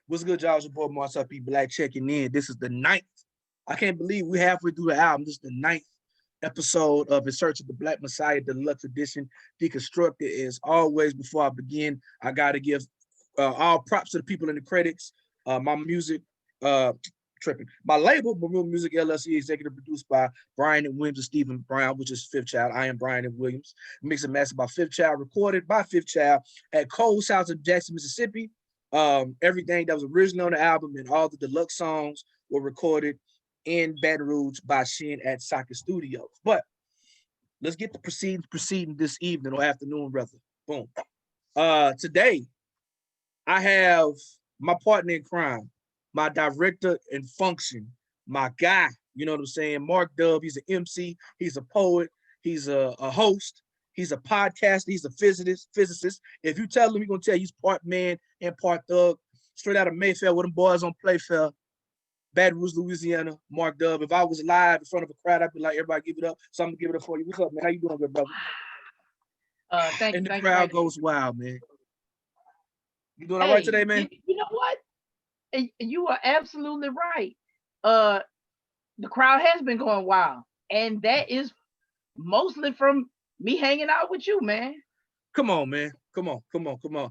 What's good, y'all? It's your boy Marcel P. Black checking in. This is the ninth. I can't believe we're halfway through the album. This is the ninth episode of In Search of the Black Messiah Deluxe Edition, Deconstructed. As always, before I begin, I got to give all props to the people in the credits. My music, my label, Maroon Music LLC, executive produced by Brian and Williams and Stephen Brown, which is Fifth Child. I am Brian and Williams. Mixed and mastered by Fifth Child, recorded by Fifth Child at Cole's House in Jackson, Mississippi. Everything that was original on the album and all the deluxe songs were recorded in Baton Rouge by Shin at Socket Studios. But let's get the proceeding this evening or afternoon, rather. Boom. Today, I have my partner in crime, my director in function, my guy, you know what I'm saying? Mark Dub. He's an MC, he's a poet, he's a host, he's a podcaster, he's a physicist. If you tell him, he's gonna tell you he's part man and part thug, straight out of Mayfair with them boys on Playfair, Baton Rouge, Louisiana. Mark Dub. If I was live in front of a crowd, I'd be like, everybody give it up. So I'm gonna give it up for you. What's up, man? How you doing, good brother? And the crowd goes wild, man. You doing all right today, man? You know what? And you are absolutely right. The crowd has been going wild, and that is mostly from me hanging out with you, man. Come on, man. Come on.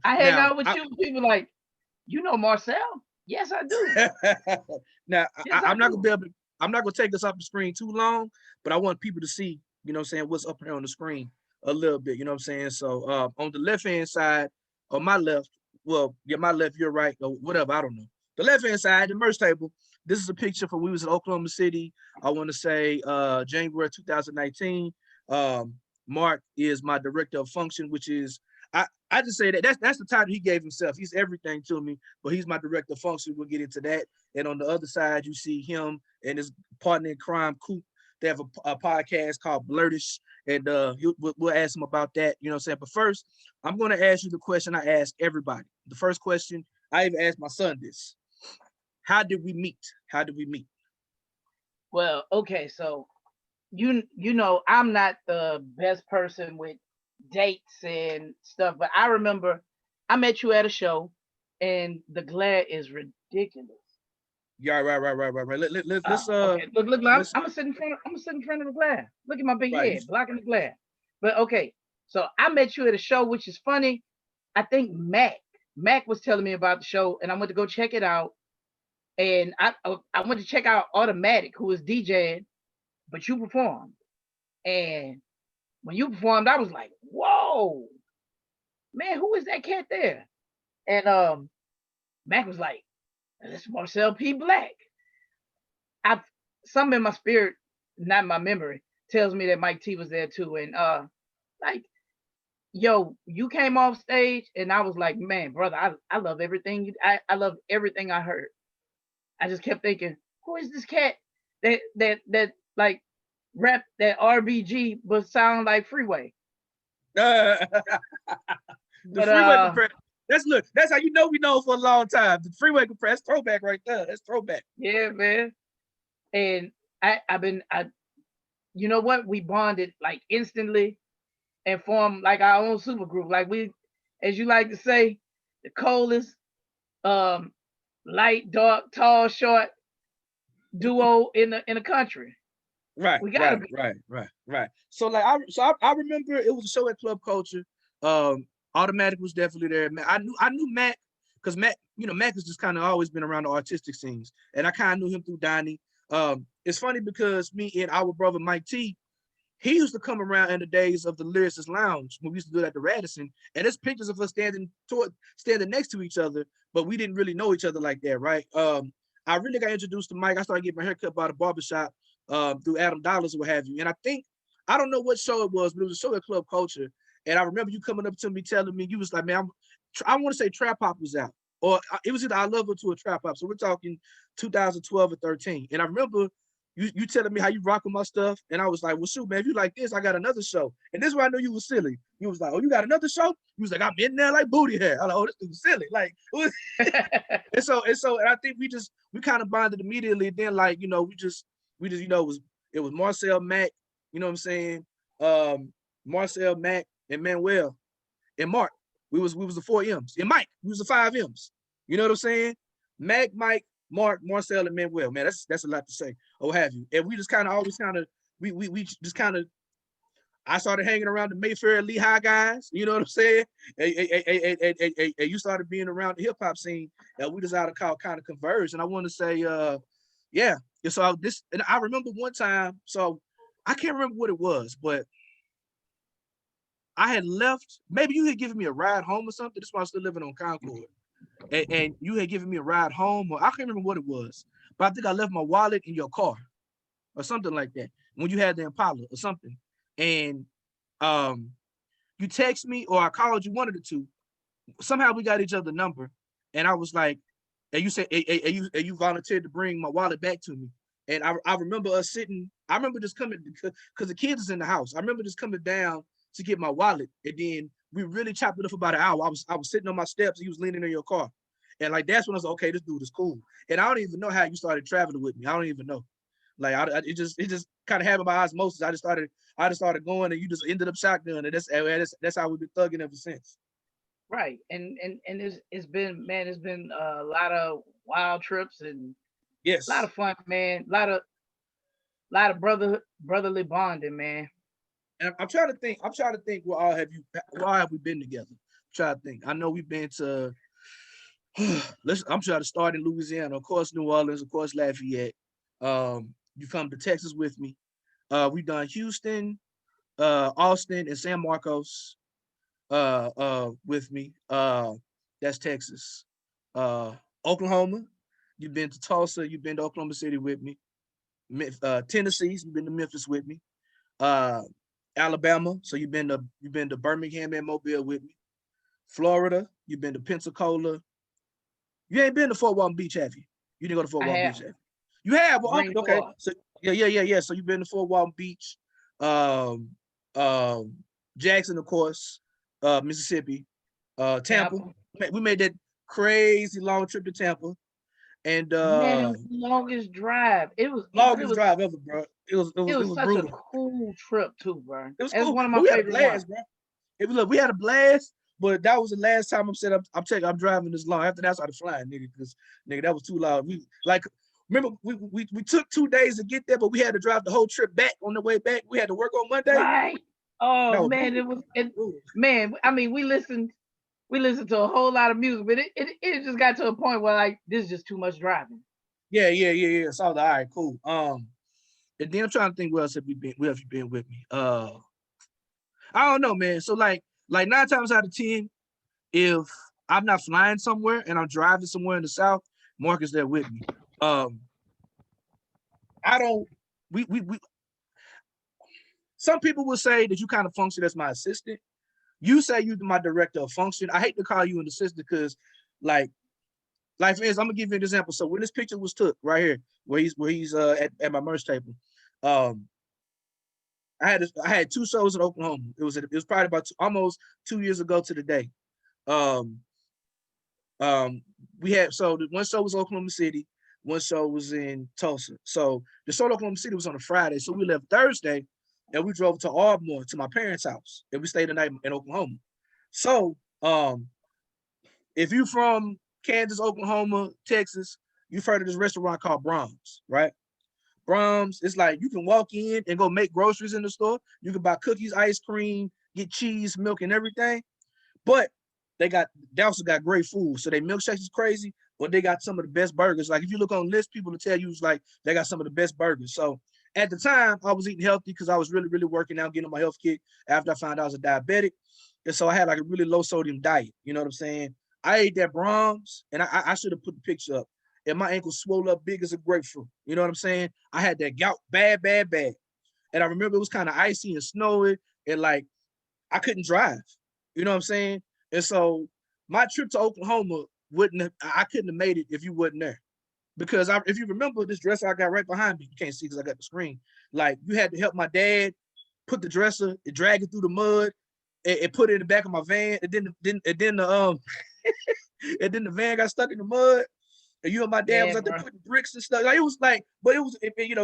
I hang out with you. People like, you know Marcel? Yes, I do. Now, yes, I'm not gonna take this off the screen too long, but I want people to see, you know what I'm saying, what's up here on the screen a little bit, you know what I'm saying? So on the left-hand side, or my left, well, yeah, my left, you're right, or whatever, I don't know. The left-hand side, the merch table, this is a picture from we was in Oklahoma City, I want to say January 2019. Mark is my director of function, which is, I just say that's the title he gave himself. He's everything to me, but he's my director of function. We'll get into that. And on the other side, you see him and his partner in crime, Coop. They have a podcast called Blurtish, and we'll ask him about that. You know what I'm saying? But first, I'm going to ask you the question I ask everybody. The first question, I even asked my son this. How did we meet? Well, okay, so you know I'm not the best person with dates and stuff, but I remember I met you at a show, and the glare is ridiculous. Yeah, right. Let's okay. Look, I'm gonna sit in front of the glare. Look at my big head blocking the glare. But okay, so I met you at a show, which is funny. I think Mac was telling me about the show, and I went to go check it out. And I went to check out Automatic, who was DJing, but you performed. And when you performed, I was like, whoa, man, who is that cat there? And Mac was like, that's Marcel P. Black. Something in my spirit, not my memory, tells me that Mike T was there too. And like, yo, you came off stage, and I was like, man, brother, I love everything. I love everything I heard. I just kept thinking, who is this cat that like rap that RBG but sound like Freeway? The Freeway Compressor. That's how you know we know for a long time. The Freeway Compressor, throwback right there. That's throwback. Yeah, man. And I've been you know what? We bonded like instantly and formed like our own super group. Like we, as you like to say, the coldest, light, dark, tall, short duo in the country. Right. So like I remember it was a show at Club Culture. Automatic was definitely there. I knew Mac because Mac has just kind of always been around the artistic scenes, and I kind of knew him through Donnie. It's funny because me and our brother Mike T, he used to come around in the days of the Lyricist Lounge when we used to do that at the Radisson, and there's pictures of us standing next to each other, but we didn't really know each other like that, right? I really got introduced to Mike. I started getting my haircut by the barbershop through Adam Dollars or what have you. And I don't know what show it was, but it was a show at Club Culture. And I remember you coming up to me telling me, you was like, man, I want to say Trap Hop was out. Or it was either I Love Her to a Trap Hop. So we're talking 2012 or 13. And I remember you telling me how you rocking my stuff. And I was like, well, shoot, man, if you like this, I got another show. And this is where I knew you was silly. You was like, oh, you got another show? You was like, I'm in there like booty hair. I'm like, oh, this dude's silly. Like, and so I think we kind of bonded immediately. Then like, we just, it was Marcel, Mac, you know what I'm saying? Marcel, Mac, and Manuel, and Mark. We was the 4 M's. And Mike, we was the 5 M's. You know what I'm saying? Mac, Mike, Mark, Marcel, and Manuel. Man, that's a lot to say, or have you? And we just kind of always kind of we just kind of. I started hanging around the Mayfair Lehigh guys. You know what I'm saying? And you started being around the hip hop scene, and we decided to kind of converge. And I want to say, yeah. And so this, and I remember one time. So I can't remember what it was, but I had left. Maybe you had given me a ride home or something. This is why I'm still living on Concord. And you had given me a ride home, or I can't remember what it was, but I think I left my wallet in your car or something like that when you had the Impala or something. And you text me or I called you, one of the two. Somehow we got each other's number, and I was like, and you said, you volunteered to bring my wallet back to me. And I remember us sitting. I remember just coming because the kids is in the house. I remember just coming down to get my wallet, and then we really chopped it up for about an hour. I was sitting on my steps, and he was leaning in your car, and like that's when I was like, okay, this dude is cool. And I don't even know how you started traveling with me. I don't even know. Like it just kind of happened by osmosis. I just started going, and you just ended up shotgun, and that's how we've been thugging ever since. Right, and it's been, man, it's been a lot of wild trips and a lot Yes. of fun, man. A lot of brotherly bonding, man. And I'm trying to think. I'm trying to think. Why have we been together? I'm trying to think. I know we've been to. I'm trying to start in Louisiana, of course, New Orleans, of course, Lafayette. You come to Texas with me. We've done Houston, Austin, and San Marcos. With me. That's Texas. Uh, Oklahoma. You've been to Tulsa. You've been to Oklahoma City with me. Tennessee. You've been to Memphis with me. Uh, Alabama. So you've been to Birmingham and Mobile with me. Florida. You've been to Pensacola. You ain't been to Fort Walton Beach, have you? You didn't go to Fort I Walton have Beach, have you? You have. Well, Green okay. Bois, So yeah. So you've been to Fort Walton Beach, um, um, Jackson, of course, Mississippi, Tampa. Tampa. We made that crazy long trip to Tampa, and Man, it was the longest drive. But longest drive ever, bro. it It was was such a brutal. cool trip too, bro. It was It's cool, one of but my we had a favorite ones. blast, bro. It was look, we had a blast, but that was the last time I'm driving this long. After that, I started flying, nigga, because nigga, that was too loud. We like remember we took 2 days to get there, but we had to drive the whole trip back. On the way back, we had to work on Monday. Right. Oh That was man, brutal. it was That was brutal. man, I mean, we listened to a whole lot of music, but it just got to a point where like this is just too much driving. Yeah. So I was like, all right, cool. And then I'm trying to think where have you been with me? I don't know, man. So like 9 times out of 10, if I'm not flying somewhere and I'm driving somewhere in the South, Mark is there with me. Um, I don't. We. Some people will say that you kind of function as my assistant. You say you're my director of function. I hate to call you an assistant because, like, for instance, I'm gonna give you an example. So when this picture was took right here, where he's at my merch table, um, I had 2 shows in Oklahoma. It was probably about almost 2 years ago to the day. Um, um, we had so the one show was Oklahoma City, one show was in Tulsa. So the show in Oklahoma City was on a Friday, so we left Thursday, and we drove to Ardmore to my parents' house, and we stayed the night in Oklahoma. So if you from Kansas, Oklahoma, Texas, you've heard of this restaurant called Brahms, right? Brahms, it's like you can walk in and go make groceries in the store. You can buy cookies, ice cream, get cheese, milk, and everything. But they also got great food. So their milkshakes is crazy, but they got some of the best burgers. Like if you look on lists, people will tell you it's like they got some of the best burgers. So at the time, I was eating healthy because I was really, really working out, getting on my health kick after I found out I was a diabetic. And so I had like a really low sodium diet. You know what I'm saying? I ate that Brahms, and I should have put the picture up. And my ankle swole up big as a grapefruit. You know what I'm saying? I had that gout bad, bad, bad. And I remember it was kind of icy and snowy, and like I couldn't drive. You know what I'm saying? And so my trip to Oklahoma I couldn't have made it if you wasn't there. Because if you remember this dresser I got right behind me, you can't see because I got the screen. Like you had to help my dad put the dresser and drag it through the mud and put it in the back of my van. And then the van got stuck in the mud. And you and my dad was Yeah, out there bro. putting bricks and stuff. Like it was like, but it was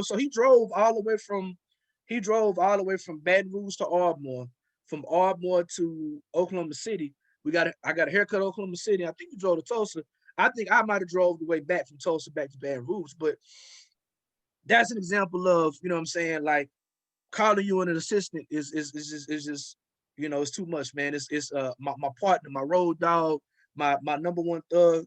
so he drove all the way from Baton Rouge to Ardmore, from Ardmore to Oklahoma City. I got a haircut in Oklahoma City. I think he drove to Tulsa. I think I might have drove the way back from Tulsa back to Baton Rouge, but that's an example of, you know what I'm saying, like calling you an assistant is just, you know, it's too much, man. It's my partner, my road dog, my number one thug,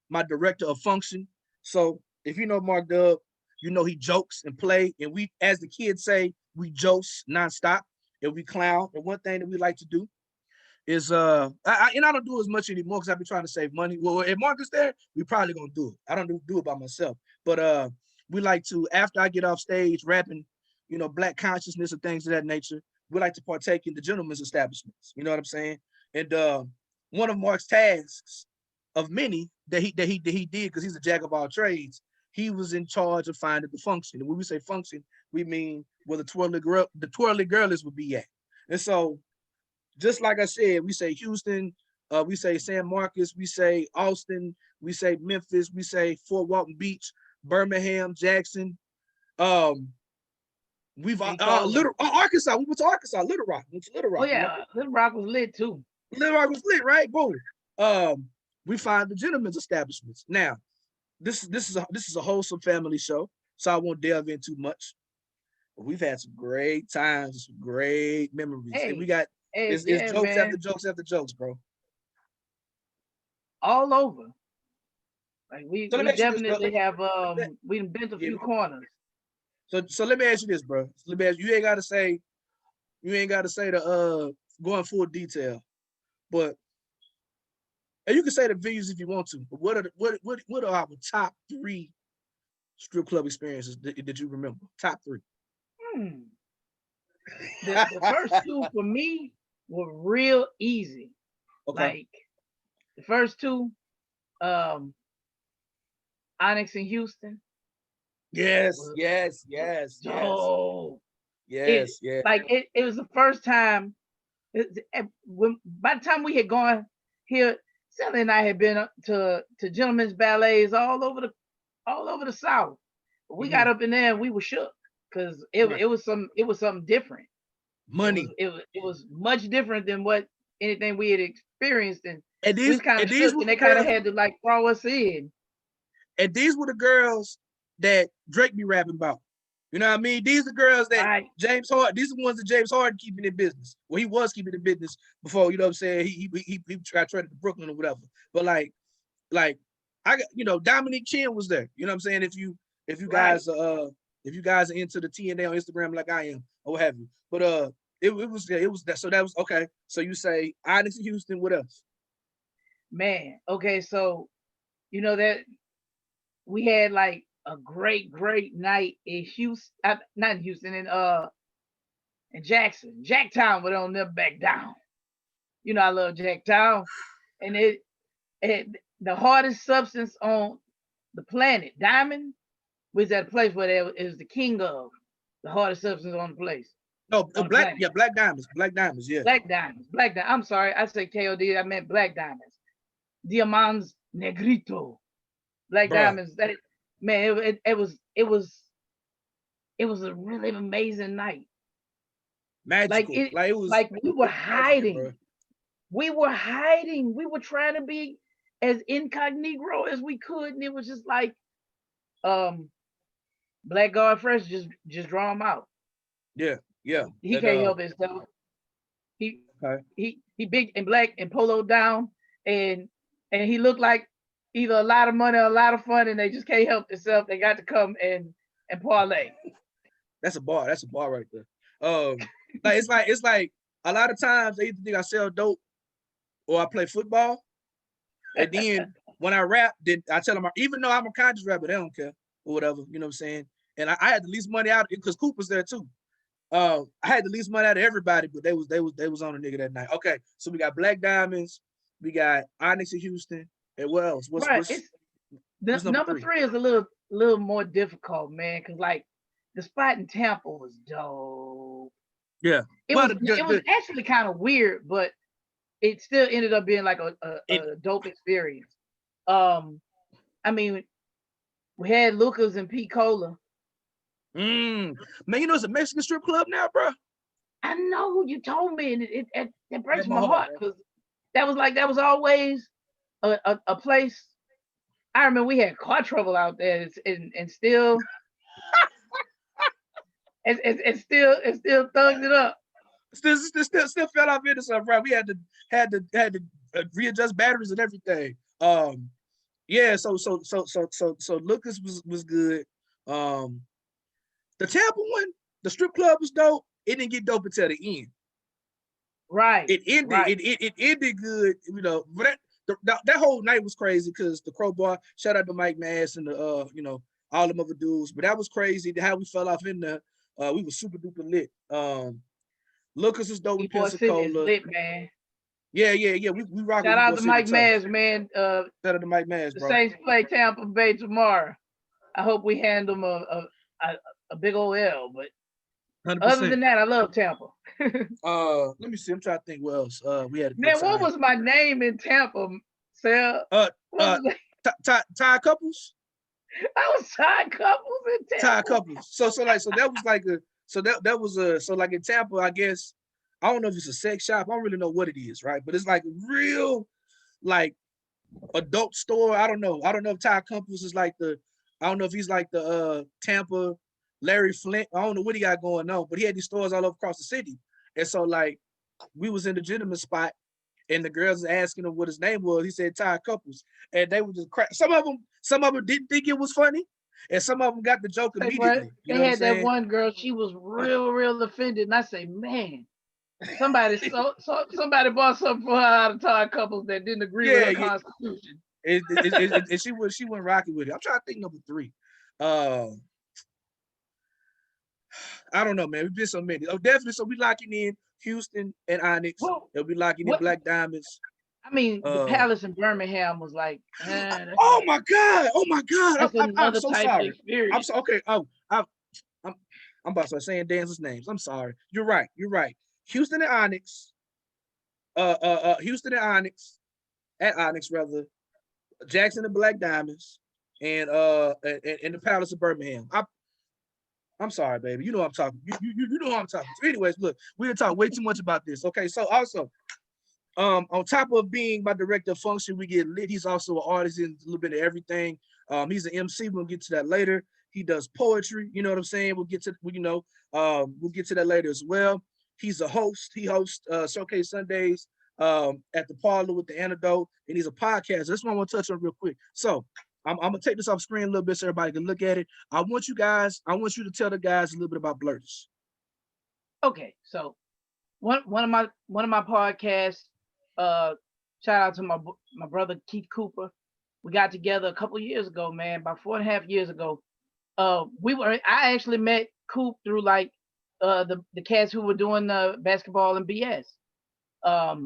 my director of function. So if you know Mark Dub, you know he jokes and play, and we, as the kids say, we joce nonstop and we clown. And one thing that we like to do is and I don't do as much anymore because I've been trying to save money. Well, if Mark is there, we probably gonna do it. I don't do it by myself, but we like to, after I get off stage rapping, you know, Black consciousness and things of that nature, we like to partake in the gentleman's establishments. You know what I'm saying? And one of Mark's tasks of many that he did, because he's a jack of all trades, he was in charge of finding the function. And when we say function, we mean where the twirly girlies would be at. And so, just like I said, we say Houston, we say San Marcos, we say Austin, we say Memphis, we say Fort Walton Beach, Birmingham, Jackson. We've Arkansas. We went to Arkansas, Little Rock. Went to Little Rock. Oh yeah, you know? Little Rock was lit too. Little Rock was lit, right? Boom. We find the gentlemen's establishments. Now, this is a wholesome family show, so I won't delve in too much. But we've had some great times, some great memories, and we got it's jokes after jokes after jokes, bro. All over. Like we definitely have we've been to a few corners. So let me ask you this, bro. Let me ask you. You ain't gotta say the going full detail, but and you can say the venues if you want to. But what are our top 3 strip club experiences that you remember? Top 3. The first 2 for me were real easy. Okay. Like the first 2, Onyx in Houston. Yes. Oh, yes. Like it was the first time. By the time we had gone here, Sally and I had been to gentlemen's ballets all over the South. We got up in there and we were shook because it was something different. Money. It was much different than what anything we had experienced, and we was kind of shook, and they kind of had to like throw us in. And these were the girls that Drake be rapping about. You know what I mean? These are the girls that James Harden, these are the ones that James Harden keeping in business. Well, he was keeping in business before, you know what I'm saying? He got traded to Brooklyn or whatever. But like I got, you know, Dominique Chin was there. You know what I'm saying? If you guys are into the TNA on Instagram like I am, or what have you. But it was that. So that was okay. So you say Onyx in Houston, what else? Man, okay, so you know that we had like a great night in Houston, not in Houston, in Jackson. Jacktown would on never back down. You know I love Jacktown, and it the hardest substance on the planet, Diamond, was at a place where it was the king of the hardest substance on the place. No, Black Diamonds, yeah. Black Diamonds. I'm sorry, I said KOD, I meant Black Diamonds. Diamonds Negrito. Black Diamonds. That man, it was a really amazing night. Magical. Like it was like we were hiding. We were hiding. We were trying to be as incognito as we could, and it was just like Black God Fresh just draw him out. Yeah. He can't help himself. He big and black and polo down, and he looked like either a lot of money or a lot of fun, and they just can't help themselves. They got to come and parlay. That's a bar right there. It's like a lot of times they either think I sell dope or I play football. And then when I rap, then I tell them, even though I'm a conscious rapper, they don't care or whatever, you know what I'm saying? And I had the least money out because Coop was there too. I had the least money out of everybody, but they was on a nigga that night. Okay, so we got Black Diamonds, we got Onyx in Houston, and what else? What's number 3 is a little more difficult, man, because like the spot in Tampa was dope. Yeah, it was actually kind of weird, but it still ended up being like a dope experience. I mean, we had Lucas and P. Cola. Man, you know it's a Mexican strip club now, bro. I know, you told me, and it breaks my heart because that was always a place. I remember we had car trouble out there, and still and still thugged it up. Still fell off into something, right? We had to readjust batteries and everything. Yeah. So Lucas was good. Um, the Tampa one, the strip club was dope. It didn't get dope until the end. Right. It ended. Right. It ended good, But that whole night was crazy because the Crowbar. Shout out to Mike Mass and the all them other dudes. But that was crazy how we fell off in there. We were super duper lit. Lucas was dope with B-Boy City is Pensacola. lit, man. Yeah. We rock with Shout out B-Boy to City Mike tough. Mass, man. Shout out to Mike Mass, The bro. Saints play Tampa Bay tomorrow. I hope we hand them a big old L. But 100%. other than that, I love Tampa. Let me see. I'm trying to think what else. We had a good Man, time. what was my name in Tampa, Sal? Ty Couples. I was Ty Couples in Tampa. Ty Couples. So that was like that was so like in Tampa, I guess. I don't know if it's a sex shop. I don't really know what it is, right? But it's like a real like adult store. I don't know. I don't know if Ty Couples is like I don't know if he's like the Tampa Larry Flint. I don't know what he got going on, but he had these stores all over across the city. And so like we was in the gentleman spot and the girls was asking him what his name was. He said Ty Couples. And they were just crack. Some of them didn't think it was funny. And some of them got the joke immediately. You know what I'm had saying? that one girl, she was real offended. And I say, man, somebody bought something for her out of Ty Couples that didn't agree with the Constitution. And she went rocking with it. I'm trying to think number 3. I don't know, man. We've been so many. Oh, definitely. So we locking in Houston and Onyx. They'll be locking in Black Diamonds. I mean, the Palace in Birmingham was like, oh my god! I'm so sorry. Experience. I'm so okay. I'm about to start saying dancers' names. I'm sorry. You're right. Houston and Onyx. Houston and Onyx. At Onyx, rather. Jackson and Black Diamonds, and the Palace of Birmingham. I'm sorry, baby. You know I'm talking. You know I'm talking. So anyways, look, we're gonna talk way too much about this. Okay, so also, on top of being my director of function, we get lit. He's also an artist in a little bit of everything. He's an MC. We'll get to that later. He does poetry. You know what I'm saying? We'll get to that later as well. He's a host. He hosts Showcase Sundays at the Parlor with the Antidote, and he's a podcaster. That's what I want to touch on real quick. So I'm gonna take this off screen a little bit so everybody can look at it. I want you to tell the guys a little bit about Blurters. Okay, so one of my podcasts, shout out to my brother Keith Cooper. We got together a couple years ago, man, about 4.5 years ago. I actually met Coop through like the cats who were doing basketball and BS. I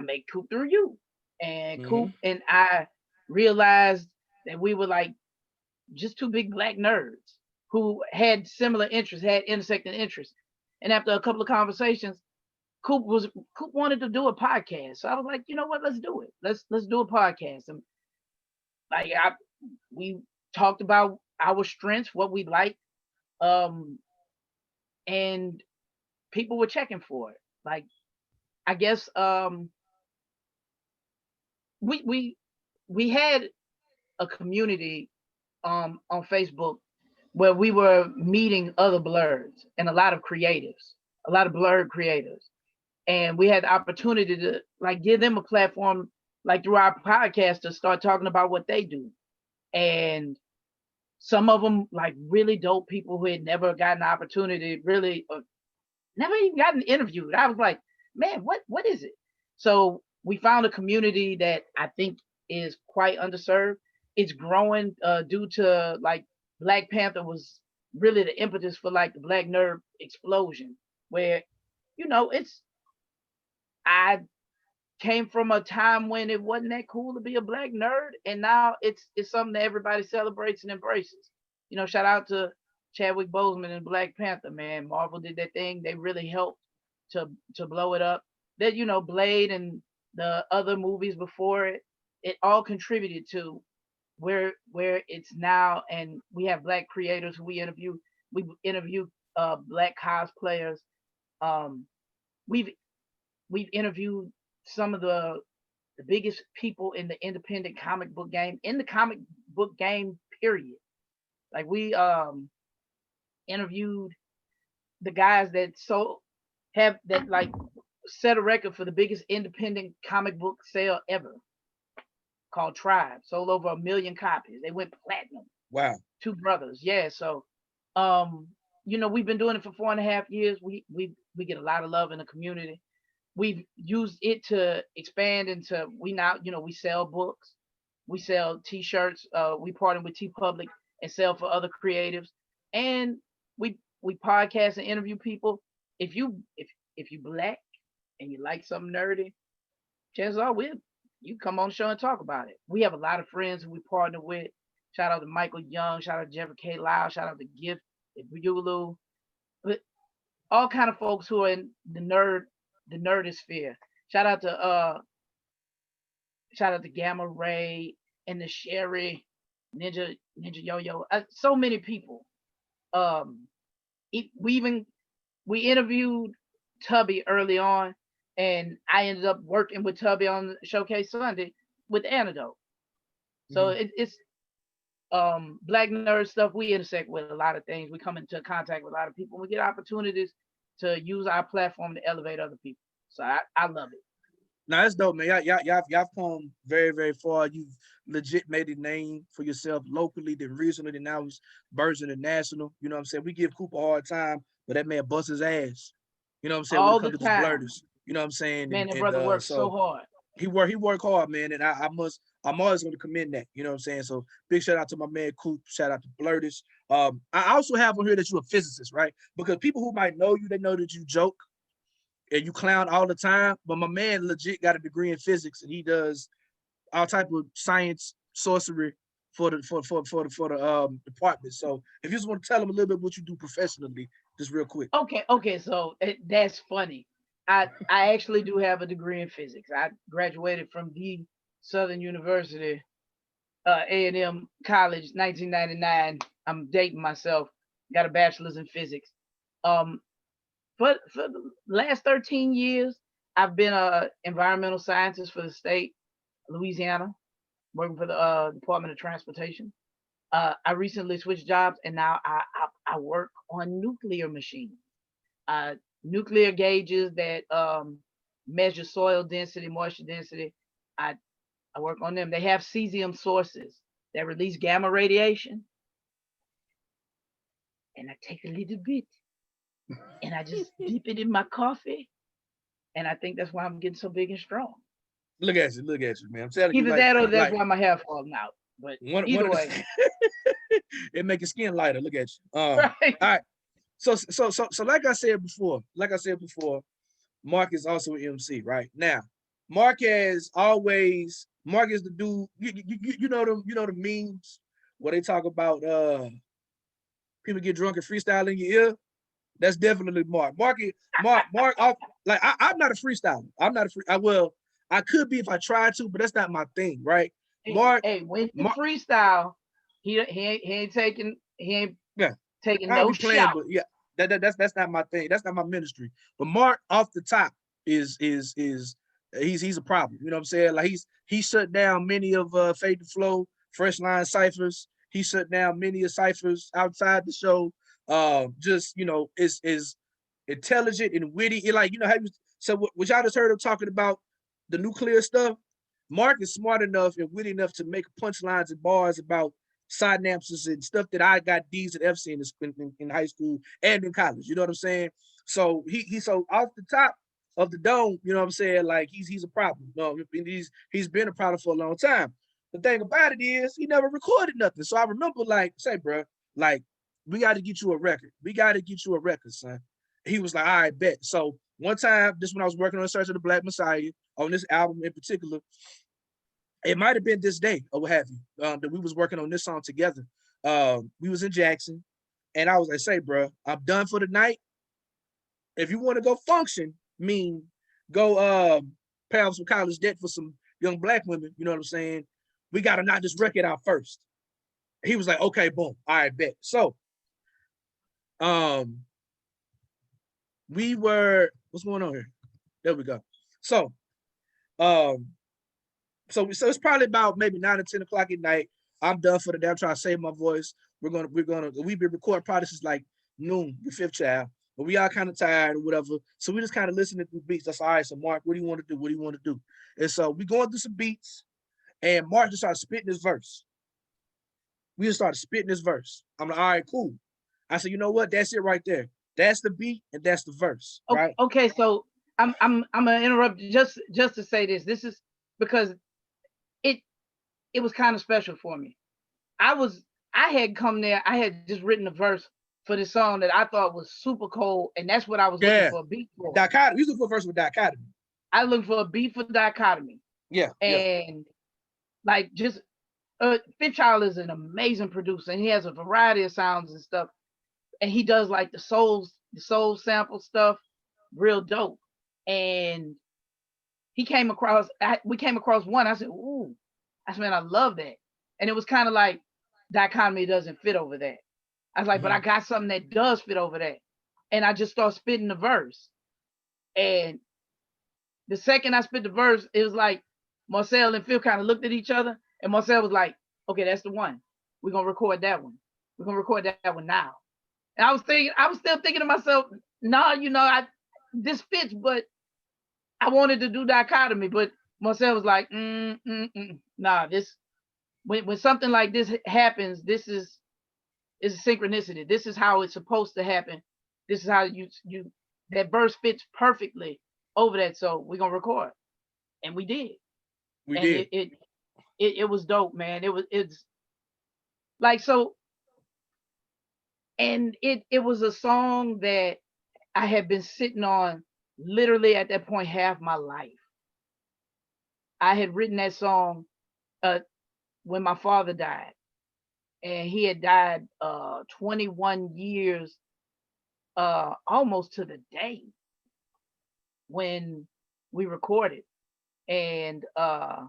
met Coop through you, and Coop and I realized that we were like just two big black nerds who had similar interests, had intersecting interests. And after a couple of conversations, Coop wanted to do a podcast. So I was like, you know what, let's do it. Let's do a podcast. And like we talked about our strengths, what we like, and people were checking for it. Like, I guess we had a community on Facebook where we were meeting other blurs and a lot of blurred creators. And we had the opportunity to like give them a platform, like through our podcast, to start talking about what they do. And some of them like really dope people who had never gotten the opportunity, really never even gotten interviewed. I was like, man, what is it? So we found a community that I think is quite underserved. It's growing due to like Black Panther was really the impetus for like the Black nerd explosion, where I came from a time when it wasn't that cool to be a Black nerd, and now it's something that everybody celebrates and embraces. Shout out to Chadwick Boseman and Black Panther, man. Marvel did that thing. They really helped to blow it up. That Blade and the other movies before it all contributed to where it's now. And we have Black creators who we interview. We interview Black cosplayers. We've interviewed some of the the biggest people in the independent comic book game, in the comic book game, period. Like we interviewed the guys that have that like set a record for the biggest independent comic book sale ever, called Tribe. Sold over 1 million copies. They went platinum. Wow. Two brothers. Yeah. So we've been doing it for 4.5 years. We get a lot of love in the community. We've used it to expand into, we now, we sell books, we sell t-shirts, we partner with TeePublic and sell for other creatives, and we podcast and interview people. If you Black and you like something nerdy, chances are you come on the show and talk about it. We have a lot of friends who we partner with. Shout out to Michael Young, shout out to Jeffrey K. Lau, shout out to Gift at Bulu, but all kind of folks who are in the nerdosphere. Shout out to Gamma Ray and the Sherry, Ninja Yo-Yo. So many people. We interviewed Tubby early on, and I ended up working with Tubby on Showcase Sunday with Antidote. So it's Black nerd stuff. We intersect with a lot of things. We come into contact with a lot of people. We get opportunities to use our platform to elevate other people. So I love it. Now that's dope, man. Y'all come very, very far. You've legit made a name for yourself locally, then regionally, then now it's Birds International. You know what I'm saying? We give Cooper a hard time, but that man busts his ass. You know what I'm saying? All when it comes the to time. Blurters. You know what I'm saying? Man, that brother works so hard. He worked hard, man, and I'm always going to commend that. You know what I'm saying? So big shout out to my man Coop. Shout out to Blurters. I also have on here that you're a physicist, right? Because people who might know you, they know that you joke and you clown all the time. But my man legit got a degree in physics, and he does all type of science sorcery for the department. So if you just want to tell them a little bit what you do professionally, just real quick. Okay. So that's funny. I actually do have a degree in physics. I graduated from the Southern University, A&M College, 1999. I'm dating myself. Got a bachelor's in physics. For the last 13 years, I've been an environmental scientist for the state of Louisiana, working for the Department of Transportation. I recently switched jobs, and now I work on nuclear machines, nuclear gauges that measure soil density, moisture density. I work on them. They have cesium sources that release gamma radiation, and I take a little bit and I just dip it in my coffee, and I think that's why I'm getting so big and strong. Look at you, man. I'm telling you. Either that or that's why my hair falling out. But either way, it make your skin lighter. Look at you. Right. All right. So like I said before, Mark is also an MC, right? Now, Mark is the dude. You know the memes where they talk about people get drunk and freestyle in your ear. That's definitely Mark. Mark. Like I'm not a freestyler. I could be if I tried to, but that's not my thing, right? Mark. Hey, when you freestyle, he ain't taking no shot. But yeah, that's not my thing. That's not my ministry. But Mark off the top is he's a problem. You know what I'm saying? Like he shut down many of Fade to Flow, Fresh Line ciphers. He shut down many of ciphers outside the show. Just is intelligent and witty. So what y'all just heard him talking about the nuclear stuff. Mark is smart enough and witty enough to make punchlines and bars about synapses and stuff that I got D's and F's in high school and in college. You know what I'm saying? So he's so off the top of the dome. You know what I'm saying? Like he's a problem. He's been a problem for a long time. The thing about it is he never recorded nothing. So I remember say, bro, we got to get you a record. We got to get you a record, son. He was like, all right, bet. So one time, this when I was working on Search of the Black Messiah, on this album in particular, it might have been this day or what have you, that we was working on this song together. We was in Jackson, and I was like, say, bro, I'm done for the night. If you want to go function, go pay off some college debt for some young Black women, you know what I'm saying? We got to knock this record out first. He was like, okay, boom, all right, bet. So, what's going on here? There we go. So, So it's probably about maybe 9 or 10 o'clock at night. I'm done for the day. I'm trying to save my voice. We've been recording probably since like noon, the fifth child. But we all kind of tired or whatever. So we just kind of listening to beats. That's all right. So Mark, what do you want to do? What do you want to do? And so we going through some beats, and Mark just started spitting this verse. We just started spitting this verse. I'm like, all right, cool. I said, you know what? That's it right there. That's the beat and that's the verse. Right? Okay, so I'm gonna interrupt just to say this. This is because it was kind of special for me. I had come there, I had just written a verse for this song that I thought was super cold, and that's what I was looking for a beat for. Dichotomy. You looking for a verse with dichotomy. I looked for a beat for dichotomy. Yeah. And like just Fifth Child is an amazing producer, and he has a variety of sounds and stuff. And he does like the soul sample stuff, real dope. And we came across one. I said, ooh, I said, man, I love that. And it was kind of like dichotomy doesn't fit over that. I was like, but I got something that does fit over that. And I just started spitting the verse. And the second I spit the verse, it was like Marcel and Phil kind of looked at each other, and Marcel was like, okay, that's the one. We're gonna record that one. We're gonna record that one now. And I was still thinking to myself, no, this fits, but I wanted to do dichotomy. But Marcel was like, nah, this when something like this happens, this is a synchronicity. This is how it's supposed to happen. This is how you that verse fits perfectly over that. So we're gonna record. And we did. It was dope, man. It's like so. And it was a song that I had been sitting on literally at that point half my life. I had written that song when my father died, and he had died 21 years almost to the day when we recorded. And I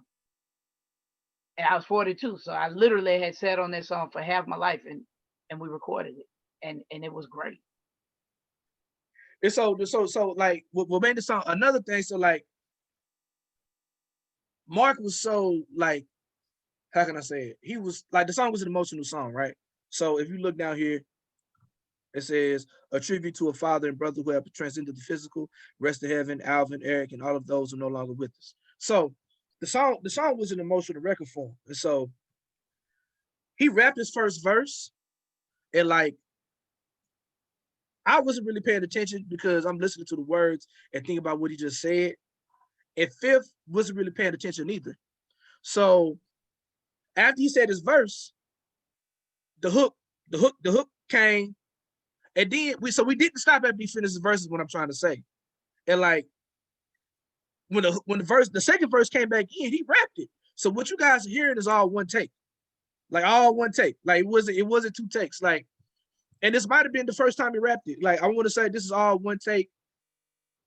was 42, so I literally had sat on that song for half my life, and we recorded it, and it was great. And so like what made the song another thing. So like Mark was so like, how can I say it? He was like, the song was an emotional song, right? So if you look down here, it says a tribute to a father and brother who have transcended the physical, rest in heaven, Alvin, Eric, and all of those who are no longer with us. So the song was an emotional record for him. And so he rapped his first verse, and like I wasn't really paying attention because I'm listening to the words and thinking about what he just said. And Fifth wasn't really paying attention either. So after he said his verse, the hook came, and then we didn't stop after he finished his verses. What I'm trying to say, and like when the second verse came back in, he rapped it. So what you guys are hearing is all one take, like all one take. Like it wasn't two takes. Like, and this might have been the first time he rapped it. Like I want to say this is all one take.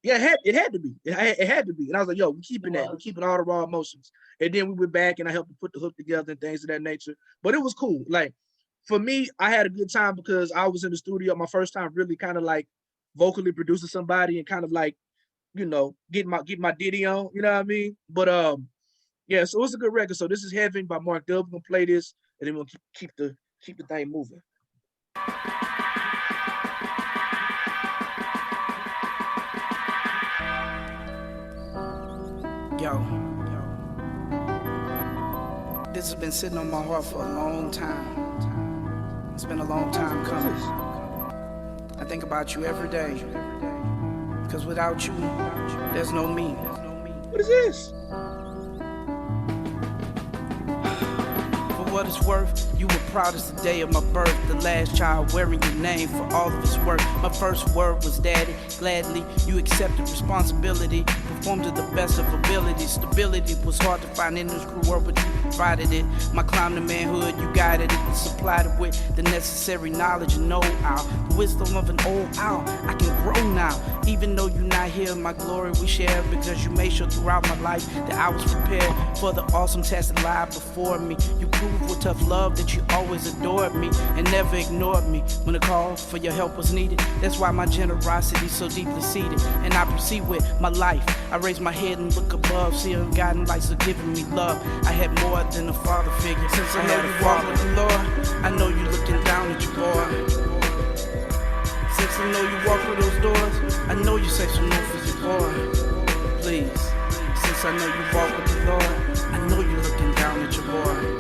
Yeah, it had to be. It had to be. And I was like, yo, we're keeping that. We're keeping all the raw emotions. And then we went back and I helped him put the hook together and things of that nature. But it was cool. Like for me, I had a good time because I was in the studio my first time really kind of like vocally producing somebody and kind of like, getting my ditty on, you know what I mean? But yeah, so it's a good record. So this is Heaven by Mark Dub. We're gonna play this and then we'll keep the thing moving. Yo, this has been sitting on my heart for a long time. It's been a long time coming. I think about you every day, because without you, there's no me. What is this? For what it's worth, you were proudest the day of my birth, the last child wearing your name for all of its work. My first word was daddy, gladly you accepted responsibility, performed to the best of ability. Stability was hard to find in this cruel world, but you provided it. My climb to manhood, you guided it and supplied it with the necessary knowledge and know-how. The wisdom of an old owl, I can grow now. Even though you're not here, my glory we share, because you made sure throughout my life that I was prepared for the awesome test that lied before me. You proved with tough love that you always adored me and never ignored me when the call for your help was needed. That's why my generosity is so deeply seated, and I proceed with my life. I raise my head and look above, see a guiding lights are giving me love. I had more than a father figure. Since I know you walk with the Lord, I know you looking down at your boy. Since I know you walk through those doors, I know you say some more for your boy. Please, since I know you walk with the Lord, I know you looking down at your boy.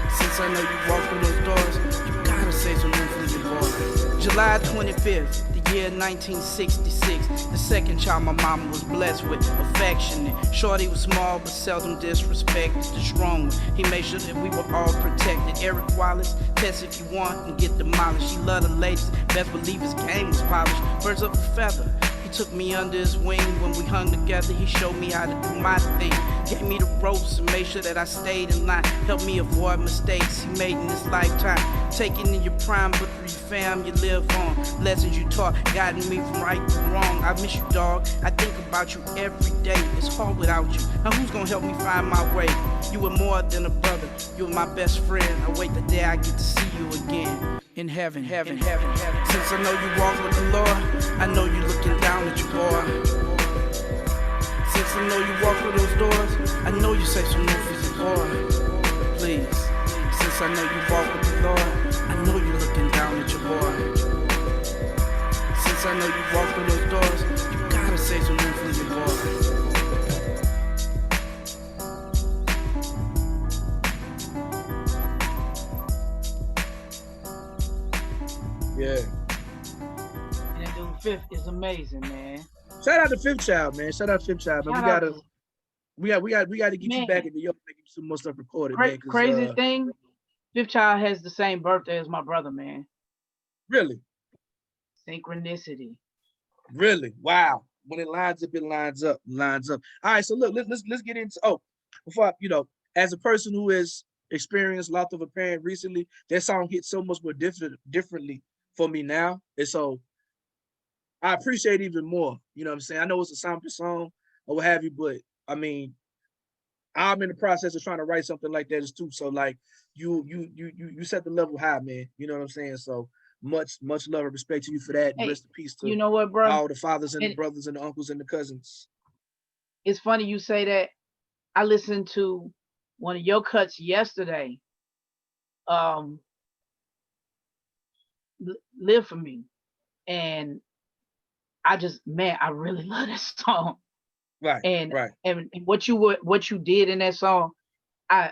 Since I know you walk through those doors, you gotta say some more for your boy. July 25th, the year 1966, the second child my mama was blessed with, affectionate. Shorty was small but seldom disrespected, the strong one. He made sure that we were all protected. Eric Wallace, test if you want and get demolished. He loved the ladies, best believe his game was polished. Birds of a feather, he took me under his wing. When we hung together, he showed me how to do my thing. Gave me the ropes and made sure that I stayed in line. Helped me avoid mistakes he made in this lifetime. Taking in your prime, but through your fam you live on. Lessons you taught, guiding me from right to wrong. I miss you, dog. I think about you every day. It's hard without you. Now who's gonna help me find my way? You were more than a brother. You were my best friend. I wait the day I get to see you again. In heaven, heaven, heaven, heaven. Since I know you walk with the Lord, I know you looking down at your boy. Since I know you walk through those doors, I know you say some more for your boy. Please, since I know you walk with the Lord, I know you looking down at your boy. Since I know you walk through those doors, you gotta say some more for your boy. Yeah. And that dude Fifth is amazing, man. Shout out to Fifth Child, man. Shout out to Fifth Child, man. We gotta get you back in New York, making some more stuff recorded, man. Crazy thing, Fifth Child has the same birthday as my brother, man. Really? Synchronicity. Really? Wow. When it lines up, it lines up. All right, so look, let's get into before as a person who has experienced loss of a parent recently, that song hits so much more differently for me now. And so I appreciate it even more. You know what I'm saying? I know it's a sample song or what have you, but I mean, I'm in the process of trying to write something like that as too. So like you set the level high, man. You know what I'm saying? So much love and respect to you for that. And rest in peace to what, bro? all the fathers and the brothers and the uncles and the cousins. It's funny you say that. I listened to one of your cuts yesterday. Live for Me. And I really love that song. Right. And what you did in that song, I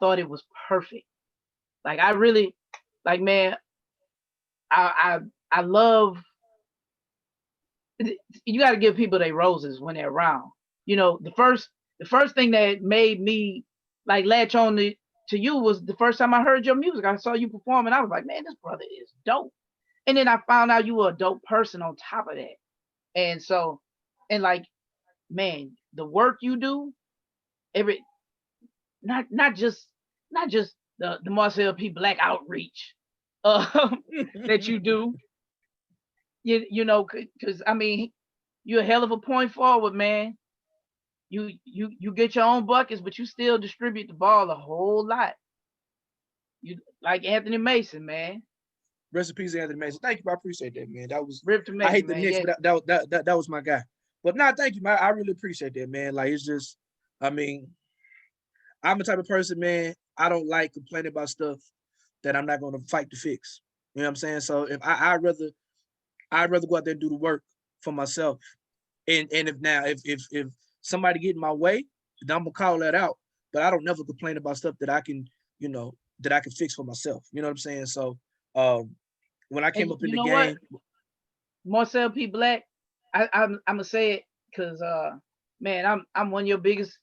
thought it was perfect. Like I really, like, man, I love. You got to give people their roses when they're around. You know, the first thing that made me like latch on to you was the first time I heard your music. I saw you perform and I was like, man, this brother is dope. And then I found out you were a dope person on top of that. And so, and like, man, the work you do, not just the Marcel P. Black outreach that you do. You know, because I mean, you're a hell of a point forward, man. You get your own buckets, but you still distribute the ball a whole lot. You like Anthony Mason, man. Rest in peace, Anthony Mason. Thank you, I appreciate that, man. That was Mason, I hate the man. Knicks, but that was my guy. But nah, thank you, man. I really appreciate that, man. Like it's just, I mean, I'm the type of person, man. I don't like complaining about stuff that I'm not going to fight to fix. You know what I'm saying? So if I'd rather go out there and do the work for myself. And if somebody get in my way, then I'm gonna call that out. But I don't never complain about stuff that I can, that I can fix for myself. You know what I'm saying? So when I came up in the game, Marcel P. Black, I'm gonna say it because man, I'm one of your biggest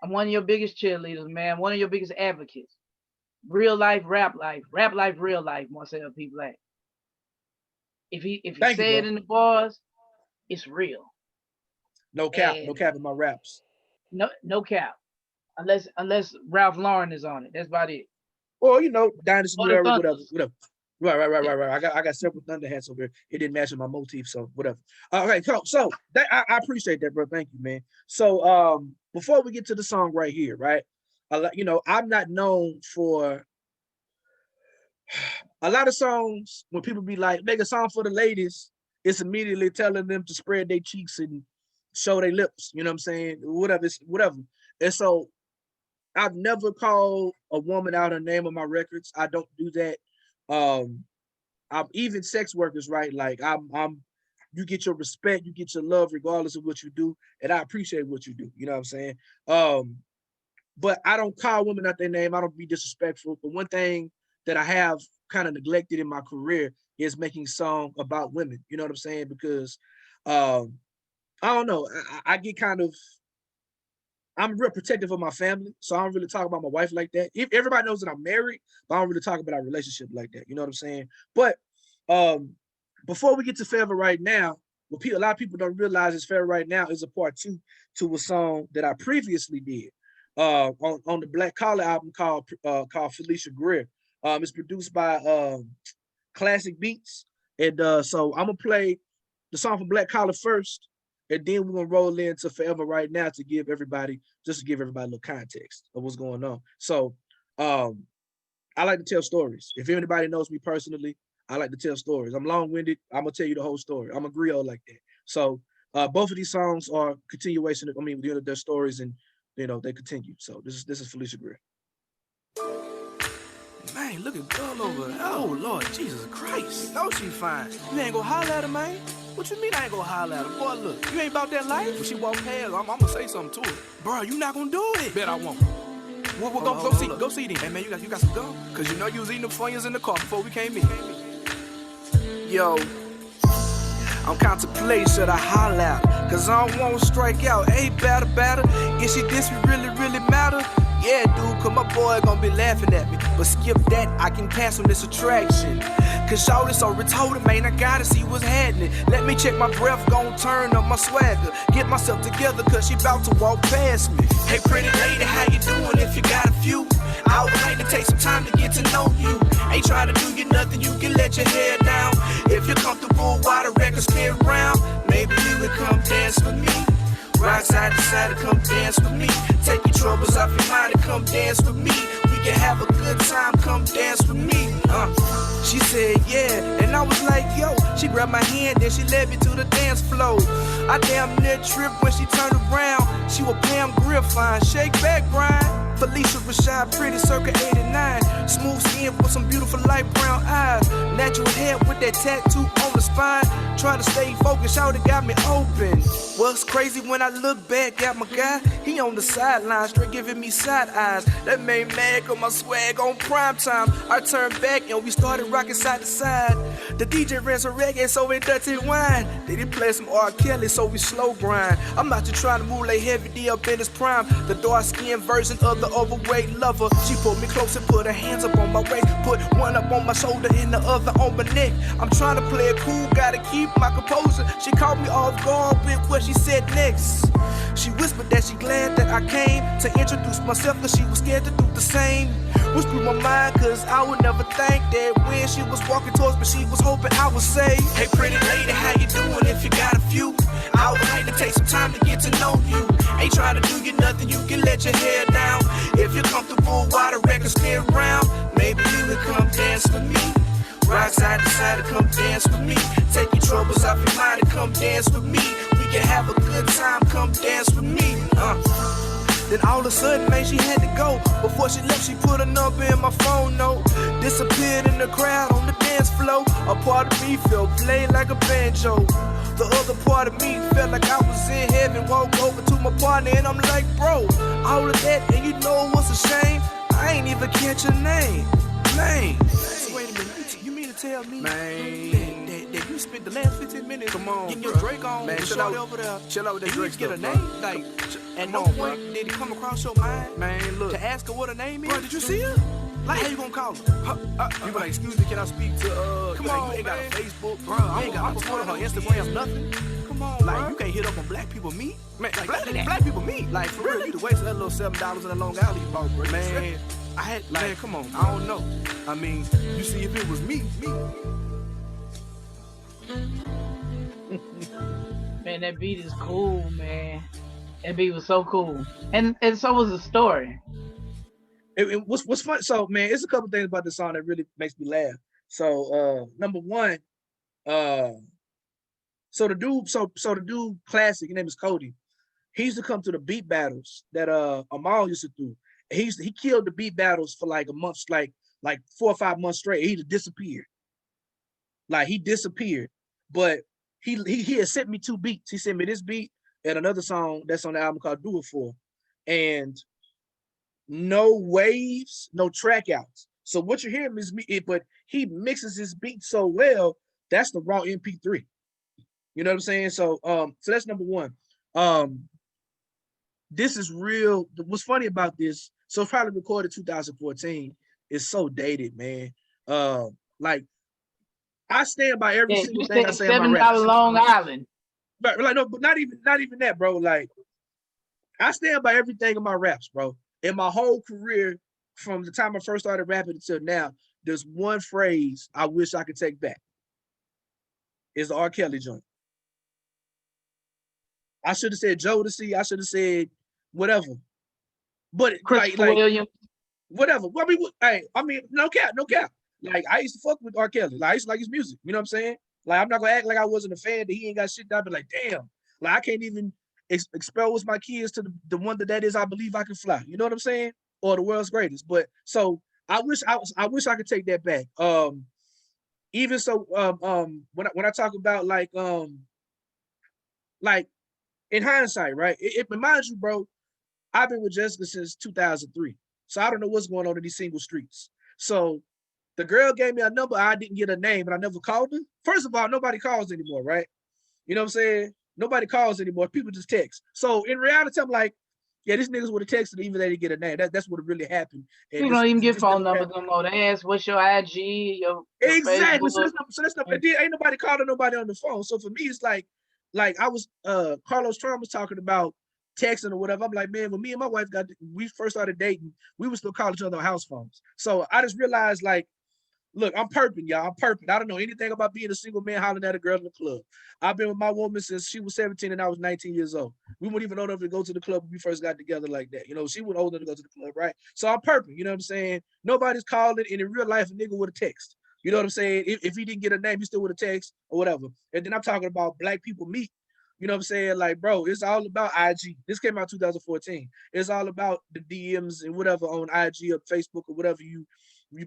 cheerleaders, man. One of your biggest advocates. Real life, rap life, real life. Marcel P. Black. If he say it in the bars, it's real. No cap in my raps. No cap, unless Ralph Lauren is on it. That's about it. Or Dynasty New Era, whatever. Right. I got several Thunder hats over here. It didn't match with my motif, so whatever. Okay, so I appreciate that, bro. Thank you, man. So before we get to the song right here, right? I'm not known for a lot of songs. When people be like, make a song for the ladies, it's immediately telling them to spread their cheeks and show their lips, you know what I'm saying? Whatever. And so I've never called a woman out her name on my records. I don't do that. I'm even sex workers, right? Like I'm you get your respect, you get your love regardless of what you do, and I appreciate what you do. You know what I'm saying? But I don't call women out their name. I don't be disrespectful. But one thing that I have kind of neglected in my career is making song about women. You know what I'm saying? Because I don't know. I get kind of, I'm real protective of my family, so I don't really talk about my wife like that. If everybody knows that I'm married, but I don't really talk about our relationship like that. You know what I'm saying? But before we get to Forever Right Now, what a lot of people don't realize is Forever Right Now is a part 2 to a song that I previously did on the Black Collar album called Felicia Greer. It's produced by Classic Beats, and so I'm gonna play the song from Black Collar first, and then we're gonna roll into Forever Right Now to give everybody a little context of what's going on. So I like to tell stories. If anybody knows me personally, I like to tell stories. I'm long-winded. I'm gonna tell you the whole story. I'm a griot like that. So both of these songs are continuation of, their stories, and they continue. So this is Felicia Greer. Man, look at girl over there. Oh Lord, Jesus Christ. You know she fine. You ain't gonna holler at her, man. What you mean I ain't gonna holler at her? Boy, look, you ain't about that life. When she walk past, I'm gonna say something to her. Bro, you not gonna do it. Bet I won't. Go see them. Hey man, you got some gum? Cause you know you was eating the Funyuns in the car before we came in. Yo, I'm contemplating, should I holler out? Cause I don't wanna strike out. Hey, batter. Is she this really matter? Yeah, dude, cause my boy gon' be laughing at me. But skip that, I can cancel this attraction. Cause y'all is so retarded, man, I gotta see what's happening. Let me check my breath, gon' turn up my swagger. Get myself together, cause she bout to walk past me. Hey, pretty lady, how you doing if you got a few? I would like to take some time to get to know you. Ain't trying to do you nothing, you can let your hair down. If you're comfortable while the record spin around, maybe you would come dance with me. Right side to side, come dance with me. Take your troubles off your mind and come dance with me. We can have a good time, come dance with me. She said yeah, and I was like yo. She grabbed my hand, then she led me to the dance floor. I damn near tripped when she turned around. She was Pam Grier fine, shake back, Brian. Felicia Rashad, pretty circa 89. Smooth skin with some beautiful light brown eyes. Natural hair with that tattoo on the spine. Try to stay focused, shawty got me open. What's crazy when I look back at my guy? He on the sideline, straight giving me side eyes. That made mad cause my swag on prime time. I turned back and we started rocking side to side. The DJ ran some reggae, so we dirty wine. They did play some R. Kelly, so we slow grind. I'm out here trying to move like Heavy D up in his prime. The dark skinned version of the overweight lover. She pulled me close and put her hands up on my waist. Put one up on my shoulder and the other on my neck. I'm trying to play it cool, gotta keep my composure. She caught me off guard with what she said next. She whispered that she glad that I came to introduce myself, cause she was scared to do the same. Which blew my mind, cause I would never think that when she was walking towards me, she was hoping I would say, hey pretty lady, how you doing if you got a few? I would like to take some time to get to know you. Ain't trying to do you nothing, you can let your hair down. If you're comfortable while the record spin around, maybe you would come dance with me. Right side to side, come dance with me. Take your troubles off your mind and come dance with me. We can have a good time, come dance with me. Then all of a sudden, man, she had to go. Before she left, she put a number in my phone note. Disappeared in the crowd on the dance floor. A part of me felt played like a banjo. The other part of me felt like I was in heaven. Walked over to my partner and I'm like, bro, all of that and you know what's a shame? I ain't even catch your name. Man. So wait a minute, you mean to tell me, man, that you spent the last 15 minutes getting your Drake on, man, chill out over there. Chill out with that Drake stuff, get a name? Like, at no point did it come across your mind, man, look, to ask her what her name is? Bro, did you see her? Like, how you gonna call her? You be like, excuse me, can I speak to, come on, you ain't got a Facebook, bro, you ain't got a Twitter, her Instagram, nothing. Come on, like, bro. You can't hit up on Black People Meet? Man, like, black People Meet? Like, for real, you to waste that little $7 in a Long Island you bought, bro. Man, I had, like, man, come on, I don't know. I mean, you see, if it was me. Man, that beat is cool, man. That beat was so cool. And so was the story. What's fun? So, man, it's a couple things about the song that really makes me laugh. So, number one, So the dude classic, his name is Cody. He used to come to the beat battles that Amal used to do. He killed the beat battles for like a month, like 4 or 5 months straight. He just disappeared. Like he disappeared. But he had sent me 2 beats. He sent me this beat and another song that's on the album called Do It For. And no waves, no track outs. So what you're hearing is me, but he mixes his beat so well, that's the raw MP3. You know what I'm saying? So so that's number one. This is real. What's funny about this, so it's probably recorded 2014. It's so dated, man. Like I stand by every single thing I say in my raps. $7 Long Island. But like no, but not even that, bro. Like I stand by everything in my raps, bro. In my whole career, from the time I first started rapping until now, there's one phrase I wish I could take back. It's the R. Kelly joint. I should have said Jodeci. I should have said whatever. But like Williams. Whatever. I mean, no cap. Like I used to fuck with R. Kelly. Like I used to like his music. You know what I'm saying? Like I'm not gonna act like I wasn't a fan that he ain't got shit done. But like, damn, like I can't even expose my kids to the one that is I Believe I Can Fly. You know what I'm saying? Or The World's Greatest. But so I wish I could take that back. Even so, when I talk about like in hindsight, right? It reminds you, bro. I've been with Jessica since 2003, so I don't know what's going on in these single streets. So the girl gave me a number, I didn't get a name, and I never called her. First of all, nobody calls anymore, right? You know what I'm saying? Nobody calls anymore. People just text. So in reality, I'm like, yeah, these niggas would have texted even they didn't get a name. That's what really happened. And you don't even get phone numbers no more. They ask, what's your IG, your exactly. Facebook? So that's not. Ain't nobody calling nobody on the phone. So for me, it's like I was Carlos Trump was talking about texting or whatever. I'm like, man, when me and my wife we first started dating, we would still call each other on house phones. So I just realized, like, look, I'm perping, y'all. I'm perping. I don't know anything about being a single man hollering at a girl in the club. I've been with my woman since she was 17 and I was 19 years old. We wouldn't even know enough to go to the club when we first got together like that. You know, she wasn't old enough to go to the club, right? So I'm perping, you know what I'm saying? Nobody's calling, and in real life, a nigga would have text. You know what I'm saying? If he didn't get a name, he still would have text or whatever. And then I'm talking about black people meet. You know what I'm saying? Like, bro, it's all about IG. This came out 2014. It's all about the DMs and whatever on IG or Facebook or whatever you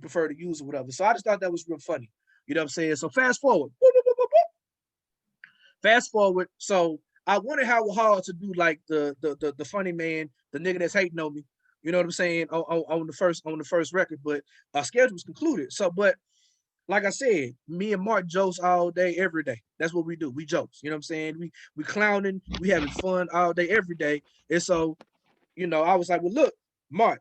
prefer to use or whatever. So I just thought that was real funny. You know what I'm saying? So fast forward. Fast forward. So I wanted Howard Hall to do like the funny man, the nigga that's hating on me. You know what I'm saying? On the first record, but our schedule was concluded. So, but like I said, me and Mark jokes all day, every day. That's what we do. We jokes. You know what I'm saying? We clowning, we having fun all day, every day. And so, you know, I was like, well, look, Mark,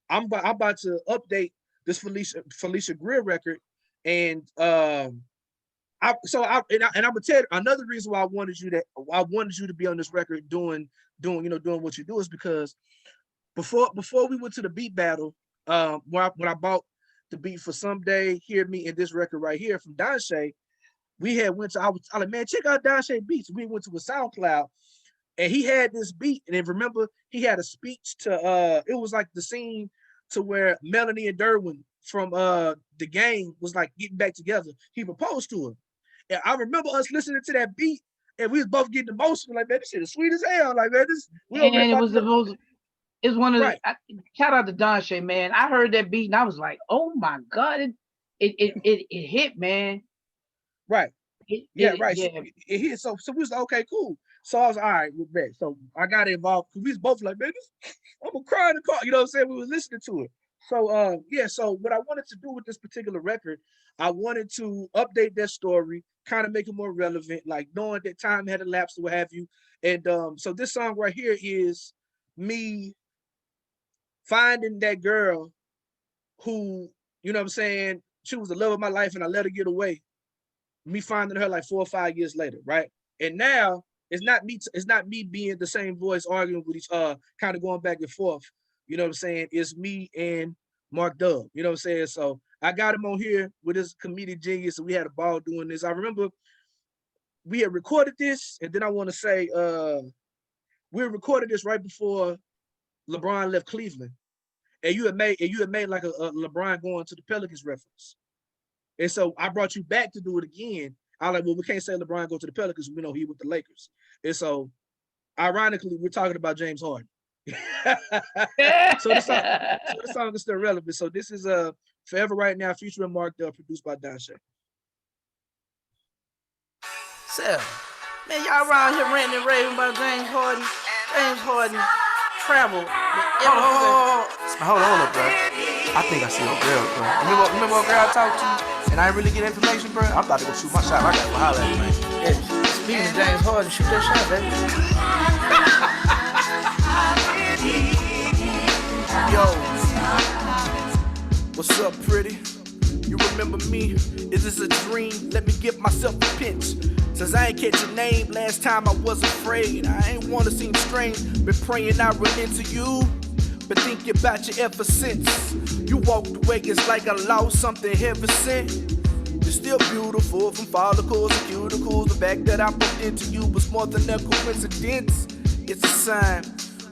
I'm about to update this Felicia Greer record, and I'm gonna tell you another reason why I wanted you to be on this record doing what you do is because before we went to the beat battle, when I bought the beat for Someday, Hear Me, and this record right here from Donche, we had went to I was like, man, check out Donche beats. We went to a SoundCloud, and he had this beat, and then remember he had a speech to it was like the scene to where Melanie and Derwin from the game was like getting back together. He proposed to her. And I remember us listening to that beat, and we was both getting emotional, like, man, this shit is sweet as hell. Like, man, this and it was the most. It's one of the shout out to Donche, man. I heard that beat and I was like, oh my God, it hit, man. Right. It hit. So we was like, okay, cool. So I was all right with that. So I got involved because we was both like, man, I'm gonna cry in the car. You know what I'm saying? We were listening to it. So so what I wanted to do with this particular record, I wanted to update that story, kind of make it more relevant, like knowing that time had elapsed or what have you. And so this song right here is me finding that girl who, you know what I'm saying, she was the love of my life and I let her get away. Me finding her like 4 or 5 years later, right? And now it's not me being the same voice arguing with each kind of going back and forth. You know what I'm saying? It's me and Mark Dub. You know what I'm saying? So I got him on here with his comedic genius, and we had a ball doing this. I remember we had recorded this, and then I want to say we recorded this right before LeBron left Cleveland. And you had made like a LeBron going to the Pelicans reference. And so I brought you back to do it again. I like, well, we can't say LeBron go to the Pelicans. We know he with the Lakers. And so, ironically, we're talking about James Harden. so the song is still relevant. So this is Forever Right Now, featuring Mark Dell, produced by Donche. So, man, y'all around here ranting and raving about James Harden. James Harden traveled. Hold on, bro. I think I see a girl, bro. Remember what girl I talked to? And I didn't really get information, bro. I'm about to go shoot my shot. I gotta go holler at man. Yeah, speaking of James Harden, shoot that shot, baby. Yo, what's up, pretty? You remember me? Is this a dream? Let me give myself a pinch. Since I ain't catch your name, last time I was afraid. I ain't wanna seem strange. Been praying I run into you. Been thinking about you ever since. You walked away, it's like I lost something heaven sent. You're still beautiful from follicles and cuticles. The fact that I bumped into you was more than a coincidence. It's a sign,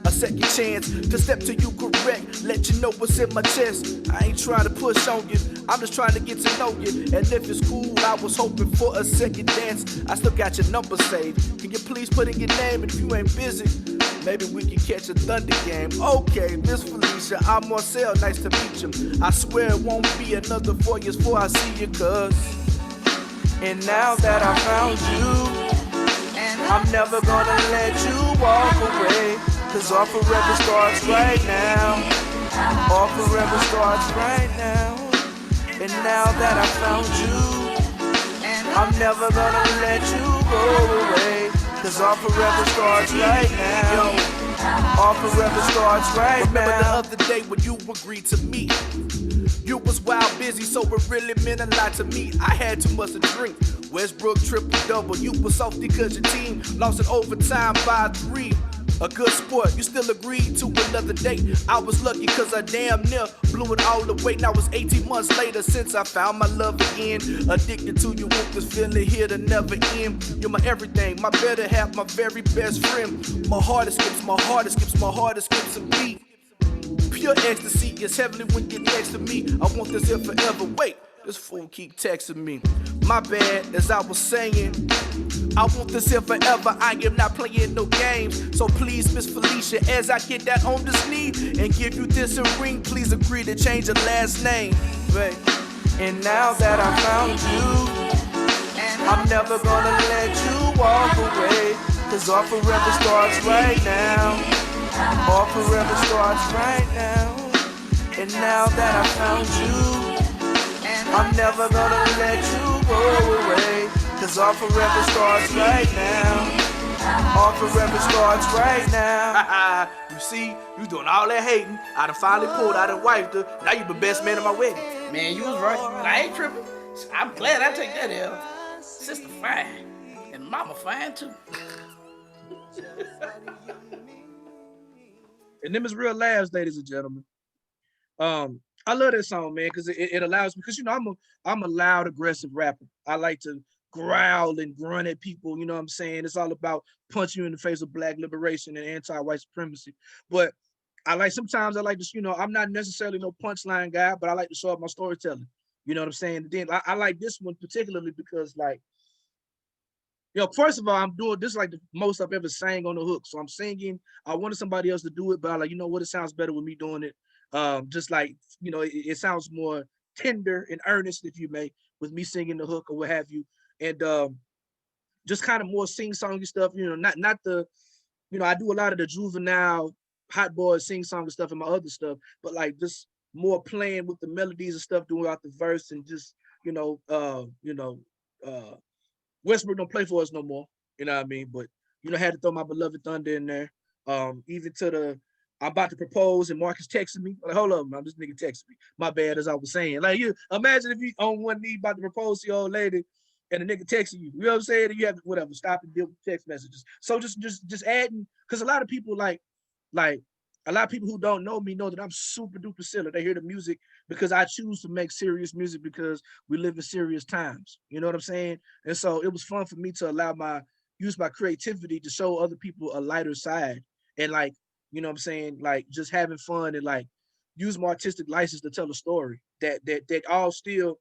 a second chance to step to you correct. Let you know what's in my chest. I ain't trying to push on you, I'm just trying to get to know you. And if it's cool, I was hoping for a second dance. I still got your number saved. Can you please put in your name? And if you ain't busy, maybe we can catch a Thunder game. Okay, Miss Felicia, I'm Marcel, nice to meet you. I swear it won't be another 4 years before I see you, cuz. And now that I found you, I'm never gonna let you walk away. Cause our forever starts right now. Our forever starts right now. And now that I found you, I'm never gonna let you go away. Cause our forever starts right now. Our forever starts right now. Remember the other day when you agreed to meet. You was wild busy, so it really meant a lot to me. I had too much to drink. Westbrook triple-double. You was salty cause your team lost in overtime by 3. A good sport, you still agreed to another date. I was lucky cause I damn near blew it all away. Now it's 18 months later since I found my love again. Addicted to you with this feeling here to never end. You're my everything, my better half, my very best friend. My heart skips, my heart skips, my heart skips a beat. Pure ecstasy is heavenly when you're next to me. I want this here forever. Wait, this fool keep texting me. My bad, as I was saying, I want this here forever. I am not playing no games. So please, Miss Felicia, as I get that on this knee and give you this a ring, please agree to change your last name, babe. And now that I found you, I'm never gonna let you walk away. Cause our forever starts right now. Our forever starts right now. And now that I found you, I'm never gonna let you go away. Cause our forever starts right now. Our forever starts right now. You see, you doing all that hating. I done finally pulled, I done wiped her. Now you the best man at my wedding. Man, you was right. I ain't tripping. I'm glad I take that L. Sister fine. And mama fine too. And them is real laughs, ladies and gentlemen. I love that song, man, because it allows me, because you know I'm a loud, aggressive rapper. I like to growl and grunt at people, you know what I'm saying? It's all about punching you in the face of Black liberation and anti-white supremacy. But sometimes I like to, you know, I'm not necessarily no punchline guy, but I like to show up my storytelling. You know what I'm saying? Then I like this one particularly because, like, you know, first of all, I'm doing this like the most I've ever sang on the hook. So I'm singing. I wanted somebody else to do it, but I'm like, you know what? It sounds better with me doing it. Just like, you know, it sounds more tender and earnest, if you may, with me singing the hook or what have you. And just kind of more sing-songy stuff, you know, not the, you know, I do a lot of the juvenile hot boy sing-song stuff and my other stuff, but like just more playing with the melodies and stuff, doing out the verse and just, Westbrook don't play for us no more, you know what I mean? But, you know, I had to throw my beloved Thunder in there. Even to the, I'm about to propose and Marcus texted me. Like, hold up, man, this nigga texted me. My bad, as I was saying. Like, you imagine if you on one knee about to propose to your old lady and the nigga texting you. You know what I'm saying? And you have to, whatever, stop and deal with text messages. So just adding, because a lot of people like a lot of people who don't know me know that I'm super duper silly. They hear the music because I choose to make serious music because we live in serious times. You know what I'm saying? And so it was fun for me to use my creativity to show other people a lighter side. And like, you know what I'm saying? Like just having fun and like use my artistic license to tell a story that all still